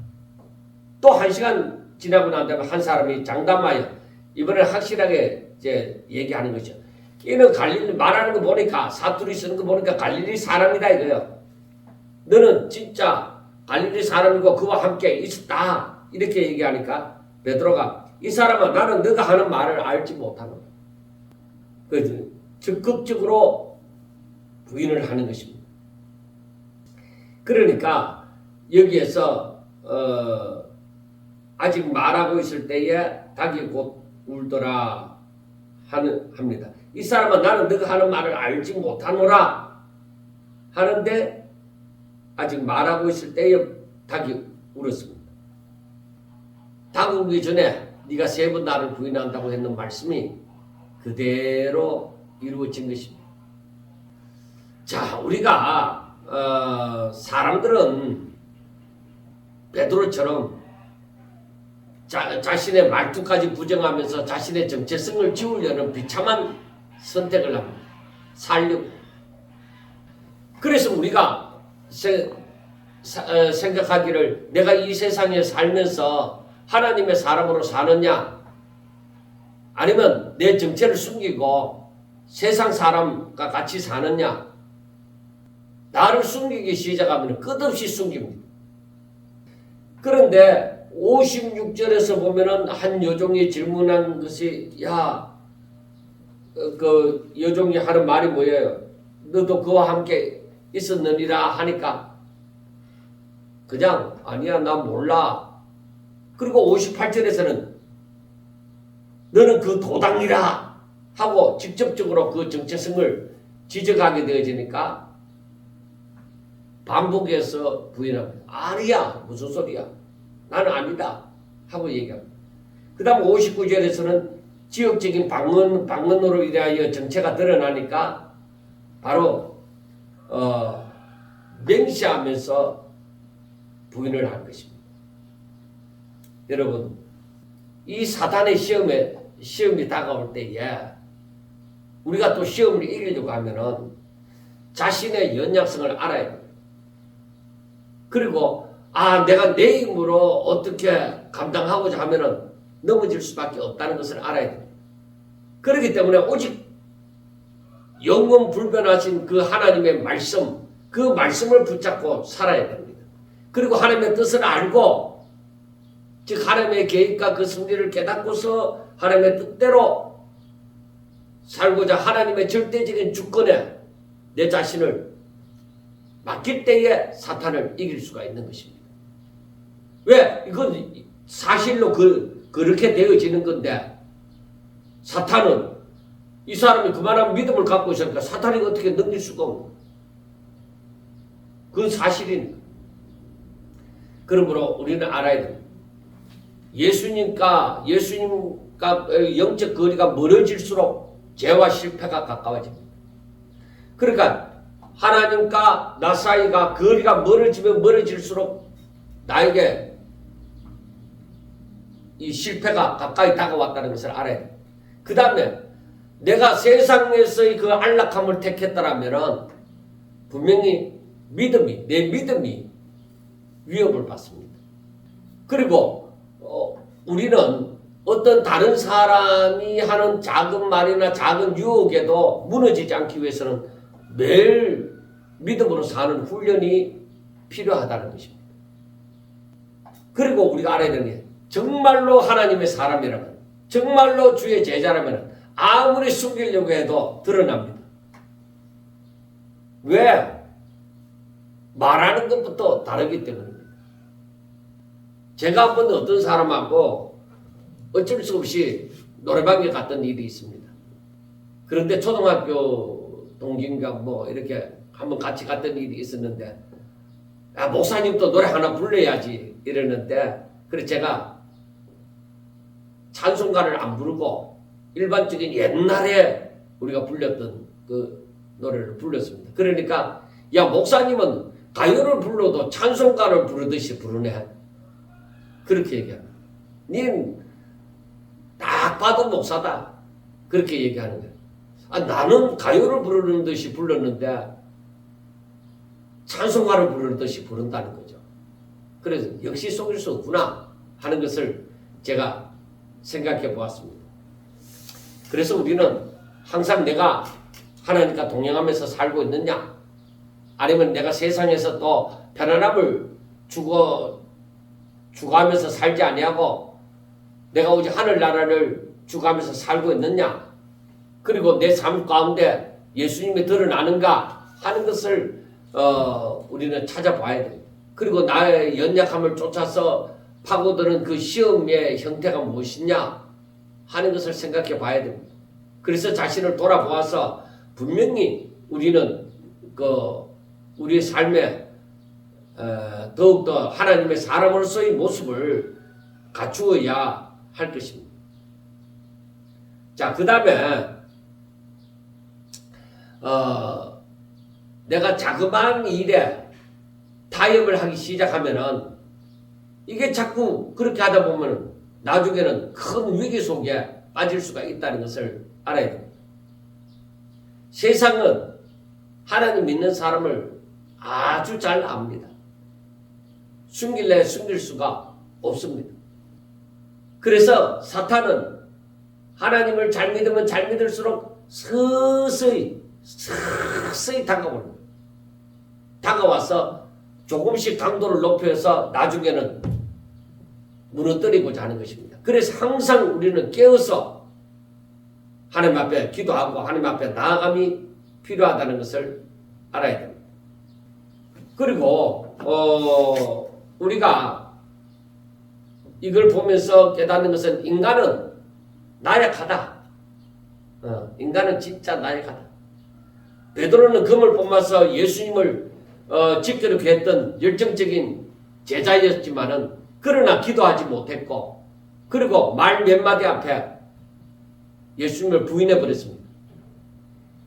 또 1시간 지나고 난 다음에 한 사람이 장담하여 이번에 확실하게 이제 얘기하는 거죠. 이는 갈릴리 말하는 거 보니까 사투리 쓰는 거 보니까 갈릴리 사람이다 이거예요. 너는 진짜 갈릴리 사람이고 그와 함께 있었다 이렇게 얘기하니까 베드로가 이 사람아 나는 너가 하는 말을 알지 못하노라. 그 적극적으로 부인을 하는 것입니다. 그러니까 여기에서 아직 말하고 있을 때에 닭이 곧 울더라 합니다. 이 사람아 나는 너가 하는 말을 알지 못하노라 하는데 아직 말하고 있을 때에 닭이 울었습니다. 닭 울기 전에 네가 3번 나를 부인한다고 했는 말씀이 그대로 이루어진 것입니다. 자, 우리가 사람들은 베드로처럼 자신의 말투까지 부정하면서 자신의 정체성을 지우려는 비참한 선택을 합니다. 살려고. 그래서 우리가 생각하기를 내가 이 세상에 살면서 하나님의 사람으로 사느냐 아니면 내 정체를 숨기고 세상 사람과 같이 사느냐 나를 숨기기 시작하면 끝없이 숨깁니다. 그런데 56절에서 보면은 한 여종이 질문한 것이 그 여종이 하는 말이 뭐예요? 너도 그와 함께 있었느니라 하니까 그냥 아니야 나 몰라. 그리고 58절에서는 너는 그 도당이라 하고 직접적으로 그 정체성을 지적하게 되어지니까 반복해서 부인합니다. 아니야 무슨 소리야 나는 아니다 하고 얘기합니다. 그 다음 59절에서는 지역적인 방언으로 인하여 정체가 드러나니까 바로 맹시하면서 부인을 한 것입니다. 여러분 이 사탄의 시험이 다가올 때에 우리가 또 시험을 이기려고 하면은 자신의 연약성을 알아야 돼요. 그리고 내가 내 힘으로 어떻게 감당하고자 하면은 넘어질 수밖에 없다는 것을 알아야 돼요. 그렇기 때문에 오직 영원 불변하신 그 하나님의 말씀, 그 말씀을 붙잡고 살아야 됩니다. 그리고 하나님의 뜻을 알고 즉 하나님의 계획과 그 승리를 깨닫고서 하나님의 뜻대로 살고자 하나님의 절대적인 주권에 내 자신을 맡길 때에 사탄을 이길 수가 있는 것입니다. 왜? 이건 사실로 그렇게 되어지는 건데 사탄은 이 사람이 그만한 믿음을 갖고 있으니까 사탄이 어떻게 넘길 수가 없는 그건 사실입니다. 그러므로 우리는 알아야 됩니다. 예수님과 영적 거리가 멀어질수록 죄와 실패가 가까워집니다. 그러니까 하나님과 나 사이가 거리가 멀어지면 멀어질수록 나에게 이 실패가 가까이 다가왔다는 것을 알아야 돼. 그 다음에 내가 세상에서의 그 안락함을 택했더라면 분명히 내 믿음이 위협을 받습니다. 그리고 우리는 어떤 다른 사람이 하는 작은 말이나 작은 유혹에도 무너지지 않기 위해서는 매일 믿음으로 사는 훈련이 필요하다는 것입니다. 그리고 우리가 알아야 되는 게 정말로 하나님의 사람이라면 정말로 주의 제자라면 아무리 숨기려고 해도 드러납니다. 왜? 말하는 것부터 다르기 때문입니다. 제가 한 번 어떤 사람하고 어쩔 수 없이 노래방에 갔던 일이 있습니다. 그런데 초등학교 동기인가 이렇게 한번 같이 갔던 일이 있었는데 목사님도 노래 하나 불러야지 이러는데 그래서 제가 찬송가를 안 부르고 일반적인 옛날에 우리가 불렸던 그 노래를 불렀습니다. 그러니까 목사님은 가요를 불러도 찬송가를 부르듯이 부르네. 그렇게 얘기합니다. 님 딱 봐도 목사다. 그렇게 얘기하는 거예요. 나는 가요를 부르는 듯이 불렀는데 찬송가를 부르는 듯이 부른다는 거죠. 그래서 역시 속일 수 없구나 하는 것을 제가 생각해 보았습니다. 그래서 우리는 항상 내가 하나님과 동행하면서 살고 있느냐, 아니면 내가 세상에서 또 편안함을 추구하면서 살지 아니하고 내가 오직 하늘나라를 추구하면서 살고 있느냐, 그리고 내 삶 가운데 예수님이 드러나는가 하는 것을 우리는 찾아봐야 됩니다. 그리고 나의 연약함을 쫓아서 파고드는 그 시험의 형태가 무엇이냐 하는 것을 생각해 봐야 됩니다. 그래서 자신을 돌아보아서 분명히 우리는 우리의 삶에 더욱더 하나님의 사람으로서의 모습을 갖추어야 할 것입니다. 자, 그 다음에 내가 자그마한 일에 타협을 하기 시작하면은 이게 자꾸 그렇게 하다 보면은 나중에는 큰 위기 속에 빠질 수가 있다는 것을 알아야 됩니다. 세상은 하나님 믿는 사람을 아주 잘 압니다. 숨길래 숨길 수가 없습니다. 그래서 사탄은 하나님을 잘 믿으면 잘 믿을수록 서서히 다가와서 조금씩 강도를 높여서 나중에는 무너뜨리고자 하는 것입니다. 그래서 항상 우리는 깨어서 하나님 앞에 기도하고 하나님 앞에 나아감이 필요하다는 것을 알아야 됩니다. 그리고 우리가 이걸 보면서 깨닫는 것은 인간은 나약하다. 인간은 진짜 나약하다. 베드로는 금을 뽑아서 예수님을 지키려고 했던 열정적인 제자였지만은 그러나 기도하지 못했고, 그리고 말 몇 마디 앞에 예수님을 부인해 버렸습니다.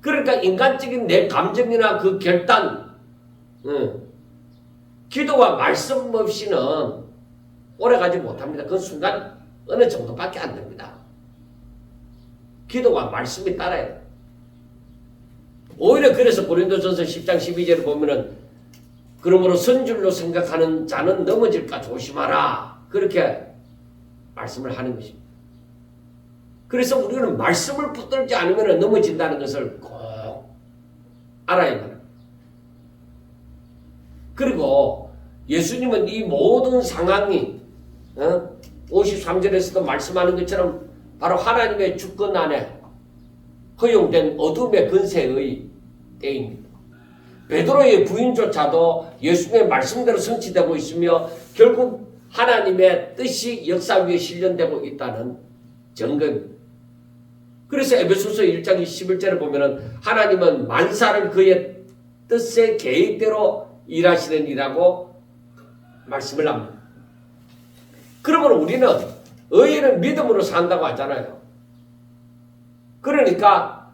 그러니까 인간적인 내 감정이나 그 결단, 기도와 말씀 없이는 오래가지 못합니다. 그 순간 어느 정도밖에 안 됩니다. 기도와 말씀이 따라야 돼요. 오히려 그래서 고린도전서 10장 12절을 보면은 그러므로 선줄로 생각하는 자는 넘어질까 조심하라, 그렇게 말씀을 하는 것입니다. 그래서 우리는 말씀을 붙들지 않으면 넘어진다는 것을 꼭 알아야 합니다. 그리고 예수님은 이 모든 상황이 53절에서도 말씀하는 것처럼 바로 하나님의 주권 안에 허용된 어둠의 근세의 때입니다. 베드로의 부인조차도 예수님의 말씀대로 성취되고 있으며 결국 하나님의 뜻이 역사 위에 실현되고 있다는 증거입니다. 그래서 에베소서 1장 11절을 보면은 하나님은 만사를 그의 뜻의 계획대로 일하시는 이라고 말씀을 합니다. 그러면 우리는 의인은 믿음으로 산다고 하잖아요. 그러니까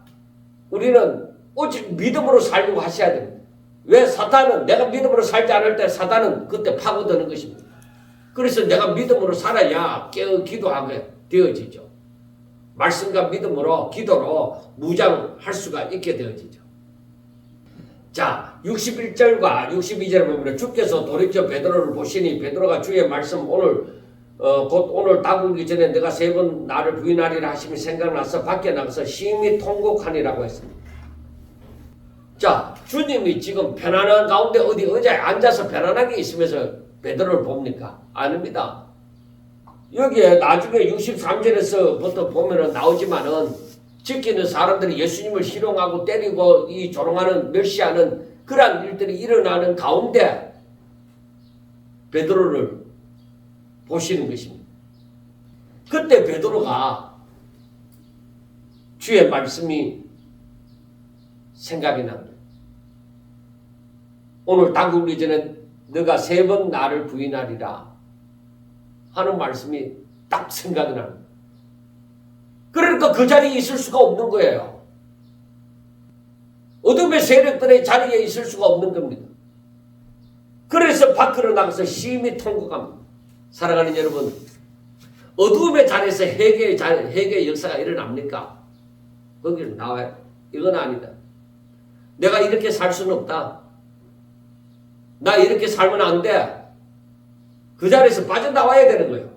우리는 오직 믿음으로 살려고 하셔야 됩니다. 왜? 사탄은 내가 믿음으로 살지 않을 때 사탄은 그때 파고드는 것입니다. 그래서 내가 믿음으로 살아야 기도하게 되어지죠. 말씀과 믿음으로 기도로 무장할 수가 있게 되어지죠. 자, 61절과 62절을 보면 주께서 돌이켜 베드로를 보시니 베드로가 주의 말씀 곧 오늘 다구기 전에 내가 3번 나를 부인하리라 하심이 생각나서 밖에 나가서 심히 통곡하니라고 했습니다. 자, 주님이 지금 편안한 가운데 어디 의자에 앉아서 편안하게 있으면서 베드로를 봅니까? 아닙니다. 여기에 나중에 63절에서부터 보면은 나오지만은 지키는 사람들이 예수님을 희롱하고 때리고 이 조롱하는 멸시하는 그러한 일들이 일어나는 가운데 베드로를 보시는 것입니다. 그때 베드로가 주의 말씀이 생각이 납니다. 오늘 다구기 전에 너가 3번 나를 부인하리라 하는 말씀이 딱 생각이 납니다. 그러니까 그 자리에 있을 수가 없는 거예요. 어둠의 세력들의 자리에 있을 수가 없는 겁니다. 그래서 밖으로 나가서 심히 통곡합니다. 사랑하는 여러분, 어둠의 자리에서 회개의 역사가 일어납니까? 거기를 나와요. 이건 아니다. 내가 이렇게 살 수는 없다. 나 이렇게 살면 안 돼. 그 자리에서 빠져나와야 되는 거예요.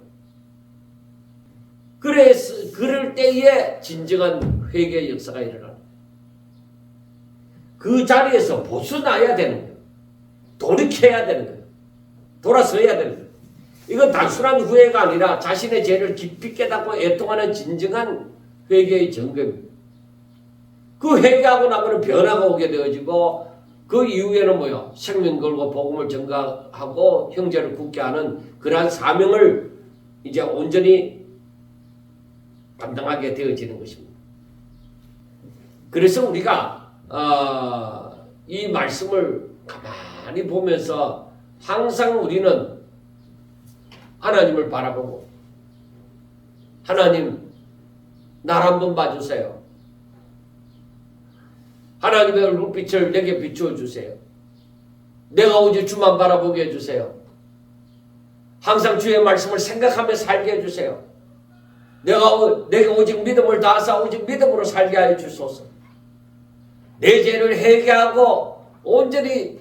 그럴 때에 진정한 회개의 역사가 일어나는 거예요. 그 자리에서 벗어나야 되는 거예요. 돌이켜야 되는 거예요. 돌아서야 되는 거예요. 이건 단순한 후회가 아니라 자신의 죄를 깊이 깨닫고 애통하는 진정한 회개의 증거입니다. 그 회개하고 나면 변화가 오게 되어지고 그 이후에는 뭐요? 생명 걸고 복음을 전가하고 형제를 굳게 하는 그러한 사명을 이제 온전히 감당하게 되어지는 것입니다. 그래서 우리가 이 말씀을 가만히 보면서 항상 우리는 하나님을 바라보고 하나님 날 한번 봐주세요. 하나님의 얼굴빛을 내게 비추어 주세요. 내가 오직 주만 바라보게 해주세요. 항상 주의 말씀을 생각하며 살게 해주세요. 내가 오직 믿음을 다하사 오직 믿음으로 살게 하여 주소서. 내 죄를 회개하고 온전히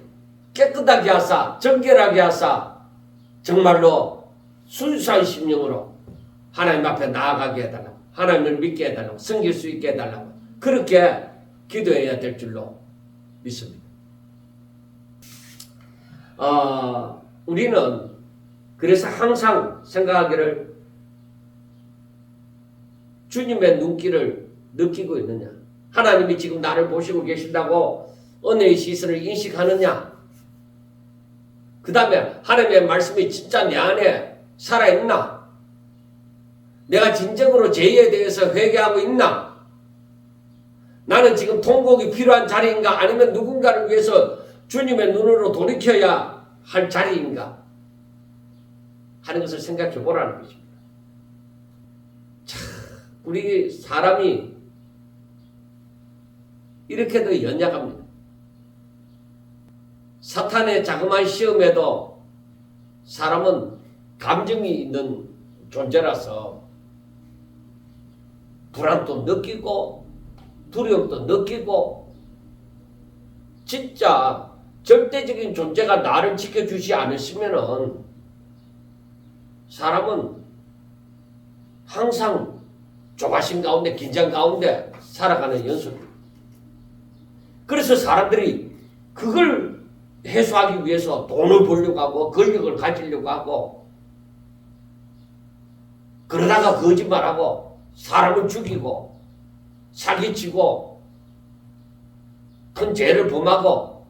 깨끗하게 하사 정결하게 하사 정말로 순수한 심령으로 하나님 앞에 나아가게 해달라고, 하나님을 믿게 해달라고, 섬길 수 있게 해달라고 그렇게 기도해야 될 줄로 믿습니다. 우리는 그래서 항상 생각하기를 주님의 눈길을 느끼고 있느냐, 하나님이 지금 나를 보시고 계신다고 은혜의 시선을 인식하느냐, 그 다음에 하나님의 말씀이 진짜 내 안에 살아있나, 내가 진정으로 죄에 대해서 회개하고 있나, 나는 지금 통곡이 필요한 자리인가, 아니면 누군가를 위해서 주님의 눈으로 돌이켜야 할 자리인가 하는 것을 생각해 보라는 것입니다. 참, 우리 사람이 이렇게도 연약합니다. 사탄의 자그마한 시험에도 사람은 감정이 있는 존재라서 불안도 느끼고 두려움도 느끼고, 진짜 절대적인 존재가 나를 지켜주지 않으시면은 사람은 항상 조바심 가운데 긴장 가운데 살아가는 연속입니다. 그래서 사람들이 그걸 해소하기 위해서 돈을 벌려고 하고 권력을 가지려고 하고, 그러다가 거짓말하고 사람을 죽이고 사기치고 큰 죄를 범하고,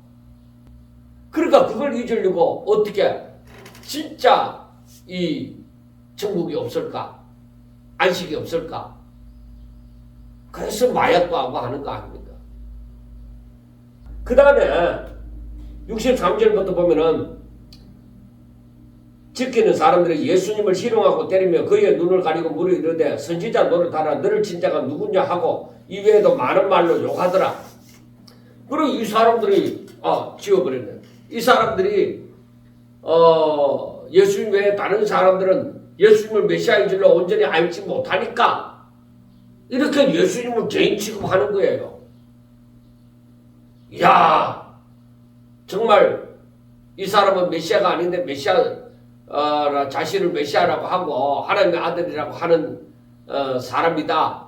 그러니까 그걸 잊으려고 어떻게 진짜 이 천국이 없을까, 안식이 없을까, 그래서 마약도 하고 하는 거 아닙니까? 그 다음에 63절부터 보면은 지키는 사람들이 예수님을 희롱하고 때리며 그의 눈을 가리고 물어 이르되 선지자 노릇하라, 너를 친 자가 누구냐 하고 이외에도 많은 말로 욕하더라. 그리고 이 사람들이 지워버렸네. 이 사람들이 예수님 외에 다른 사람들은 예수님을 메시아인 줄로 온전히 알지 못하니까 이렇게 예수님을 죄인 취급하는 거예요. 이야, 정말 이 사람은 메시아가 아닌데 메시아 자신을 메시아라고 하고 하나님의 아들이라고 하는 사람이다.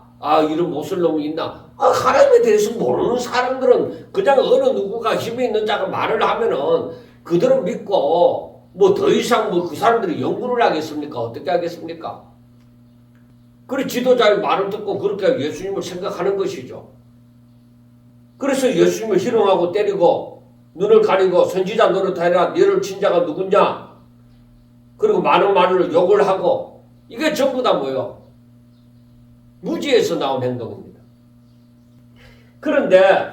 이런 모슬놈이 있나? 하나님에 대해서 모르는 사람들은 그냥 어느 누구가 힘이 있는 자가 말을 하면은 그대로 믿고 뭐 더 이상 뭐 그 사람들이 연구를 하겠습니까? 어떻게 하겠습니까? 그래 지도자의 말을 듣고 그렇게 예수님을 생각하는 것이죠. 그래서 예수님을 희롱하고 때리고 눈을 가리고 선지자 노릇하라, 너를 친 자가 누구냐? 그리고 많은 말로 욕을 하고, 이게 전부 다 뭐예요? 무지에서 나온 행동입니다. 그런데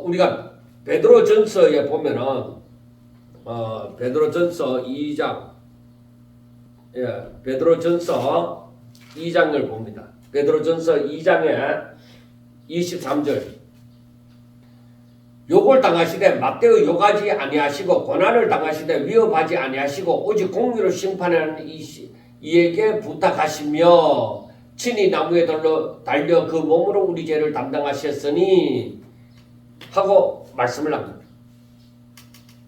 우리가 베드로전서에 보면은 베드로전서 2장, 베드로전서 2장을 봅니다. 베드로전서 2장에 23절. 욕을 당하시되 맞대어 욕하지 아니하시고 고난을 당하시되 위협하지 아니하시고 오직 공의로 심판하는 이에게 부탁하시며 친히 나무에 달려 그 몸으로 우리 죄를 담당하셨으니 하고 말씀을 합니다.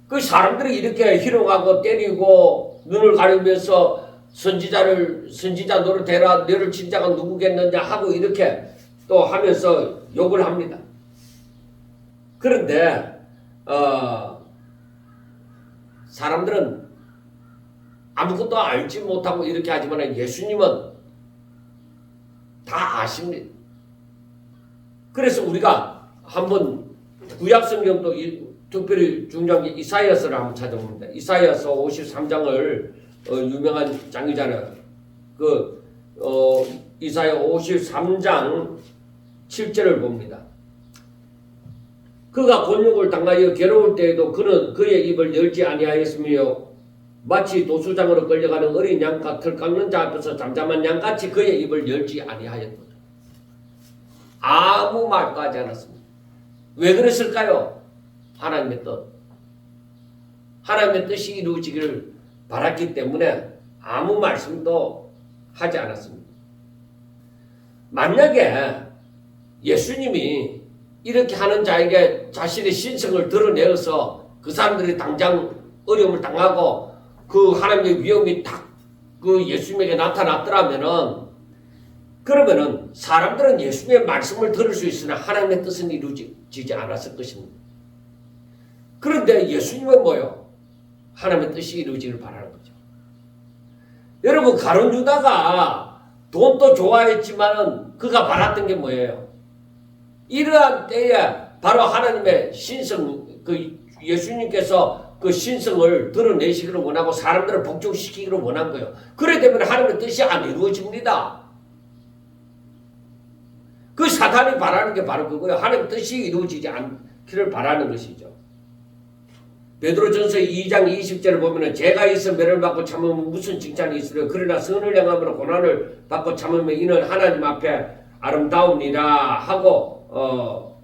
그 사람들이 이렇게 희롱하고 때리고 눈을 가리면서 선지자 노릇해라, 너를 진짜가 누구겠느냐 하고 이렇게 또 하면서 욕을 합니다. 그런데 사람들은 아무것도 알지 못하고 이렇게 하지만 예수님은 다 아십니다. 그래서 우리가 한번 구약성경도 특별히 중요한 게 이사야서를 한번 찾아봅니다. 이사야서 53장을 유명한 장이잖아요. 이사야 53장 7절을 봅니다. 그가 곤욕을 당하여 괴로울 때에도 그는 그의 입을 열지 아니하였으며 마치 도수장으로 끌려가는 어린 양과 털 깎는 자 앞에서 잠잠한 양같이 그의 입을 열지 아니하였도다. 아무 말도 하지 않았습니다. 왜 그랬을까요? 하나님의 뜻. 하나님의 뜻이 이루어지기를 바랐기 때문에 아무 말씀도 하지 않았습니다. 만약에 예수님이 이렇게 하는 자에게 자신의 신성을 드러내어서 그 사람들이 당장 어려움을 당하고 그 하나님의 위엄이 딱 그 예수님에게 나타났더라면은 그러면은 사람들은 예수님의 말씀을 들을 수 있으나 하나님의 뜻은 이루어지지 않았을 것입니다. 그런데 예수님은 뭐요? 하나님의 뜻이 이루어지기를 바라는 거죠. 여러분 가룟 유다가 돈도 좋아했지만은 그가 바랐던 게 뭐예요? 이러한 때에 바로 하나님의 신성, 예수님께서 그 신성을 드러내시기를 원하고 사람들을 복종시키기를 원한 거예요. 그래 되면 하나님의 뜻이 안 이루어집니다. 그 사탄이 바라는 게 바로 그거예요. 하나님의 뜻이 이루어지지 않기를 바라는 것이죠. 베드로전서 2장 20절을 보면은 죄가 있어 매를 받고 참으면 무슨 칭찬이 있으려 그러나 선을 행함으로 고난을 받고 참으면 이는 하나님 앞에 아름다우니라 하고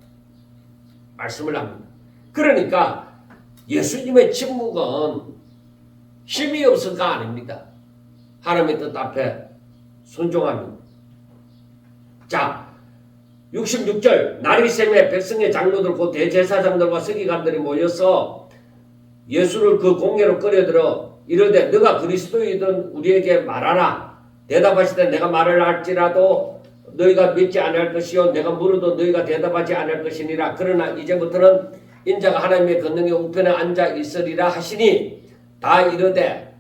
말씀을 합니다. 그러니까 예수님의 침묵은 힘이 없어서가 아닙니다. 하나님의 뜻 앞에 순종합니다. 자, 66절 나리샘의 백성의 장로들 곧 대제사장들과 서기관들이 모여서 예수를 그 공회로 끌어들어 이르되 너가 그리스도이든 우리에게 말하라. 대답하시되 내가 말을 할지라도 너희가 믿지 않을 것이요 내가 물어도 너희가 대답하지 않을 것이니라. 그러나 이제부터는 인자가 하나님의 권능의 우편에 앉아 있으리라 하시니 다 이르되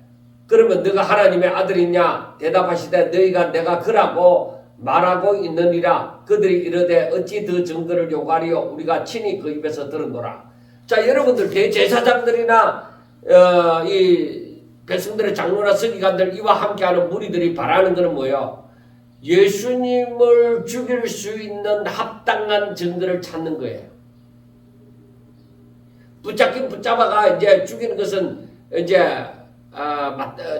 그러면 너가 하나님의 아들이냐 대답하시되 너희가 내가 그라고 말하고 있느니라. 그들이 이르되 어찌 더 증거를 요구하리요 우리가 친히 그 입에서 들었노라. 자, 여러분들 대제사장들이나 이 백성들의 장로나 서기관들 이와 함께하는 무리들이 바라는 것은 뭐예요? 예수님을 죽일 수 있는 합당한 증거를 찾는 거예요. 붙잡긴 붙잡아가 이제 죽이는 것은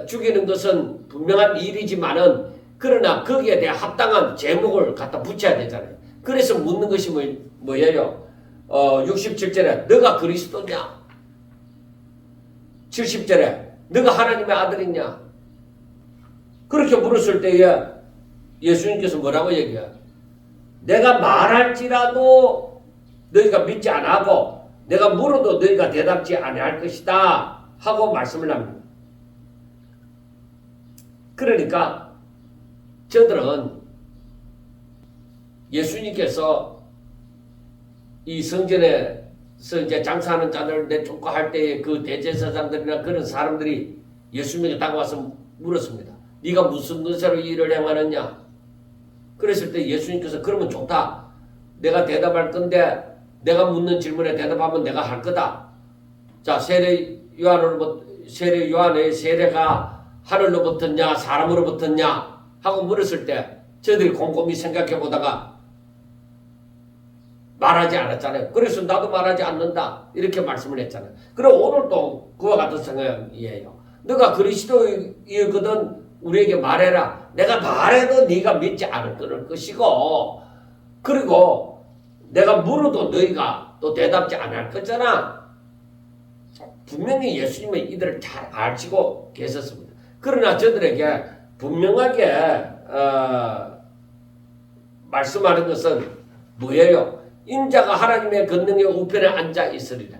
죽이는 것은 분명한 일이지만은 그러나 거기에 대한 합당한 제목을 갖다 붙여야 되잖아요. 그래서 묻는 것이 뭐예요? 67절에 너가 그리스도냐? 70절에 너가 하나님의 아들이냐? 그렇게 물었을 때에 예수님께서 뭐라고 얘기해요? 내가 말할지라도 너희가 믿지 않고 내가 물어도 너희가 대답지 아니할 것이다 하고 말씀을 합니다. 그러니까 저들은 예수님께서 이 성전에서 이제 장사하는 자들 내쫓고 할 때에 그 대제사장들이나 그런 사람들이 예수님에게 다가와서 물었습니다. 네가 무슨 것으로 이 일을 행하느냐? 그랬을 때 예수님께서 그러면 좋다. 내가 대답할 건데 내가 묻는 질문에 대답하면 내가 할 거다. 자, 세례 요한의 세례가 하늘로부터냐 사람으로부터냐 하고 물었을 때 저들이 곰곰이 생각해 보다가 말하지 않았잖아요. 그래서 나도 말하지 않는다 이렇게 말씀을 했잖아요. 그럼 오늘도 그와 같은 생각이에요. 너가 그리스도이거든 우리에게 말해라. 내가 말해도 네가 믿지 않을 것이고 그리고 내가 물어도 너희가 또 대답지 않을 거잖아. 분명히 예수님은 이들을 잘 알고 계셨습니다. 그러나 저들에게 분명하게 말씀하는 것은 뭐예요? 인자가 하나님의 권능의 우편에 앉아 있으리라.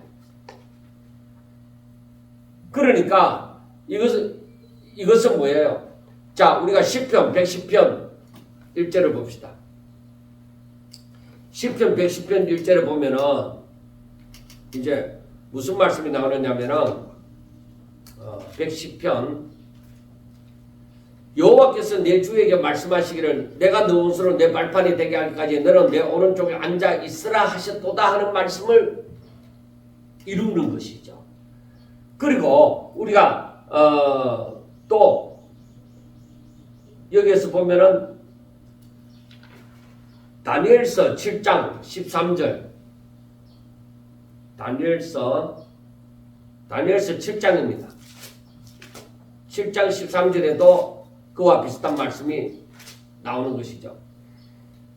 그러니까 이것은 뭐예요? 자, 우리가 시편 110편 1절을 봅시다. 시편 110편 1절을 보면은 이제 무슨 말씀이 나오느냐면은 110편 여호와께서 내 주에게 말씀하시기를 내가 너 옷으로 내 발판이 되게 하기까지 너는 내 오른쪽에 앉아 있으라 하셨도다 하는 말씀을 이루는 것이죠. 그리고 우리가 또 여기에서 보면은 다니엘서 7장 13절 다니엘서 7장입니다. 7장 13절에도 그와 비슷한 말씀이 나오는 것이죠.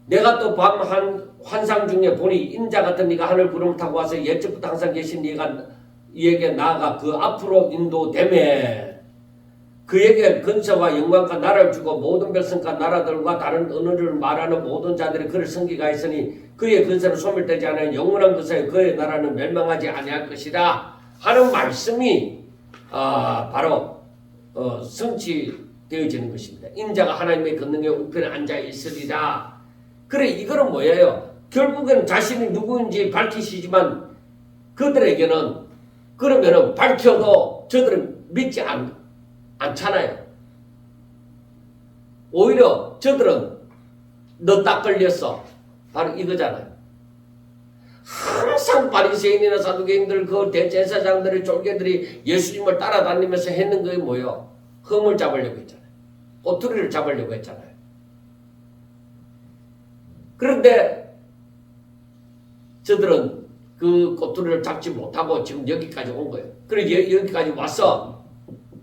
내가 또 밤 한 환상 중에 보니 인자 같은 네가 하늘 구름을 타고 와서 옛적부터 항상 계신 네가 이에게 나아가 그 앞으로 인도되매 그에게 근세와 영광과 나라를 주고 모든 백성과 나라들과 다른 언어를 말하는 모든 자들이 그를 섬기가 있으니 그의 근세는 소멸되지 않은 영원한 것에 그의 나라는 멸망하지 아니할 것이라 하는 말씀이 바로 성취되어지는 것입니다. 인자가 하나님의 권능의 우편에 앉아 있으리라. 그래, 이거는 뭐예요? 결국에는 자신이 누구인지 밝히시지만 그들에게는 그러면은 밝혀도 저들은 믿지 않잖아요. 오히려 저들은 너 딱 걸렸어. 바로 이거잖아요. 항상 바리새인이나 사두개인들 그 대제사장들의 쫄개들이 예수님을 따라다니면서 했는 게 뭐예요? 흠을 잡으려고 했잖아요. 꼬투리를 잡으려고 했잖아요. 그런데 저들은 그 꼬투리를 잡지 못하고 지금 여기까지 온 거예요. 그래 여기까지 와서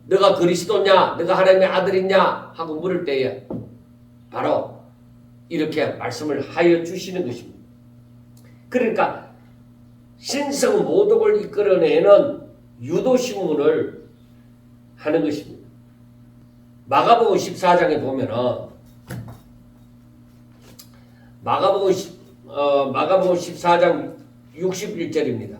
너가 그리스도냐, 너가 하나님의 아들이냐 하고 물을 때에 바로 이렇게 말씀을 하여 주시는 것입니다. 그러니까 신성 모독을 이끌어내는 유도신문을 하는 것입니다. 마가복음 14장에 보면은 마가복음 14장 61절입니다.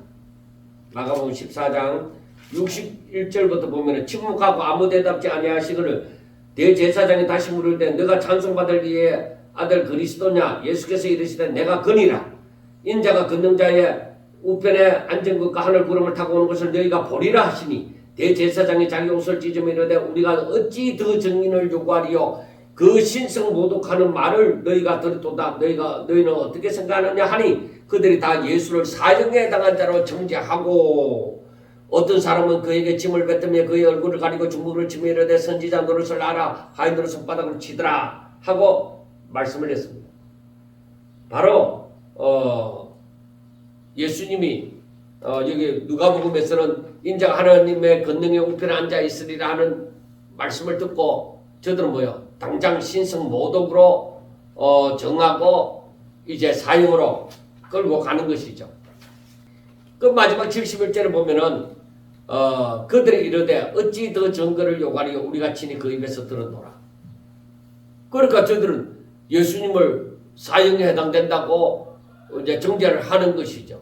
마가복음 14장 61절부터 보면은 침묵하고 아무 대답지 아니하시거늘 대제사장이 다시 물을 때 너가 찬송받을 이의 아들 그리스도냐 예수께서 이르시되 내가 그니라 인자가 권능자의 우편에 앉은 것과 하늘 구름을 타고 오는 것을 너희가 보리라 하시니 대제사장이 자기 옷을 찢으며 이르되 우리가 어찌 더 증인을 요구하리요 그 신성 모독하는 말을 너희가 들었도다 너희는 어떻게 생각하느냐 하니 그들이 다 예수를 사형에 당한 자로 정죄하고 어떤 사람은 그에게 짐을 뱉으며 그의 얼굴을 가리고 중국을 치며 이르되 선지자 노릇을 알아 하인들은 손바닥으로 치더라 하고 말씀을 했습니다. 바로 예수님이 여기 누가복음에서는 인자가 하나님의 권능의 우편에 앉아 있으리라 하는 말씀을 듣고 저들은 뭐요? 당장 신성 모독으로 정하고 이제 사형으로 끌고 가는 것이죠. 그 마지막 71절에 보면은 그들이 이르되 어찌 더 증거를 요구하리요 우리가 친히 그 입에서 들었노라. 그러니까 저들은 예수님을 사형에 해당된다고 이제 정죄를 하는 것이죠.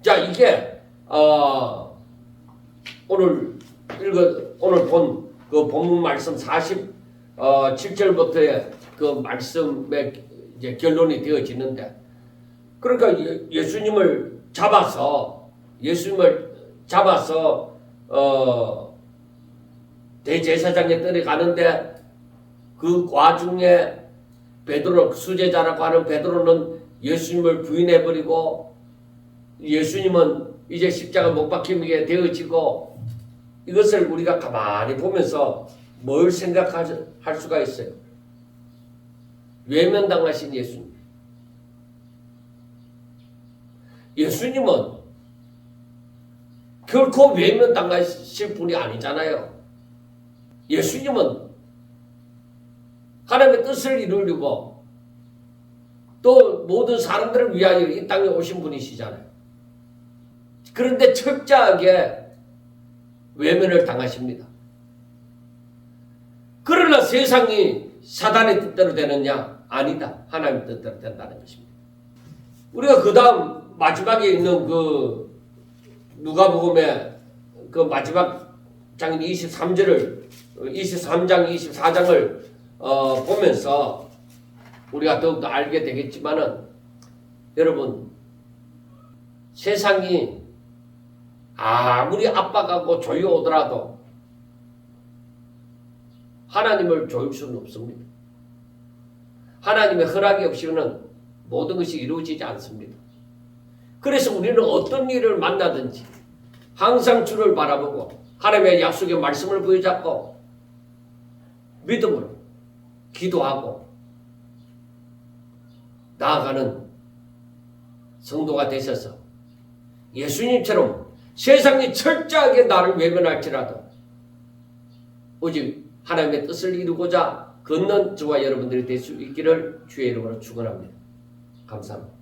자, 이게 오늘 본 그 본문 말씀 47절부터의 그 말씀의 이제 결론이 되어지는데, 그러니까 예수님을 잡아서 대제사장에 들어가는데 그 와중에 베드로 수제자라고 하는 베드로는 예수님을 부인해버리고 예수님은 이제 십자가 못 박히게 되어지고 이것을 우리가 가만히 보면서 뭘 생각할 수가 있어요? 외면당하신 예수님. 예수님은 결코 외면당하실 분이 아니잖아요. 예수님은 하나님의 뜻을 이루려고 또 모든 사람들을 위하여 이 땅에 오신 분이시잖아요. 그런데 철저하게 외면을 당하십니다. 그러나 세상이 사단의 뜻대로 되느냐? 아니다. 하나님 뜻대로 된다는 것입니다. 우리가 그 다음 마지막에 있는 그 누가복음의 그 마지막 장 23장 24장을 보면서 우리가 더욱더 알게 되겠지만은 여러분 세상이 아무리 압박하고 조여오더라도 하나님을 조일 수는 없습니다. 하나님의 허락이 없이는 모든 것이 이루어지지 않습니다. 그래서 우리는 어떤 일을 만나든지 항상 주를 바라보고 하나님의 약속의 말씀을 부여잡고 믿음으로 기도하고 나아가는 성도가 되셔서 예수님처럼 세상이 철저하게 나를 외면할지라도 오직 하나님의 뜻을 이루고자 걷는 저와 여러분들이 될 수 있기를 주의 이름으로 축원합니다. 감사합니다.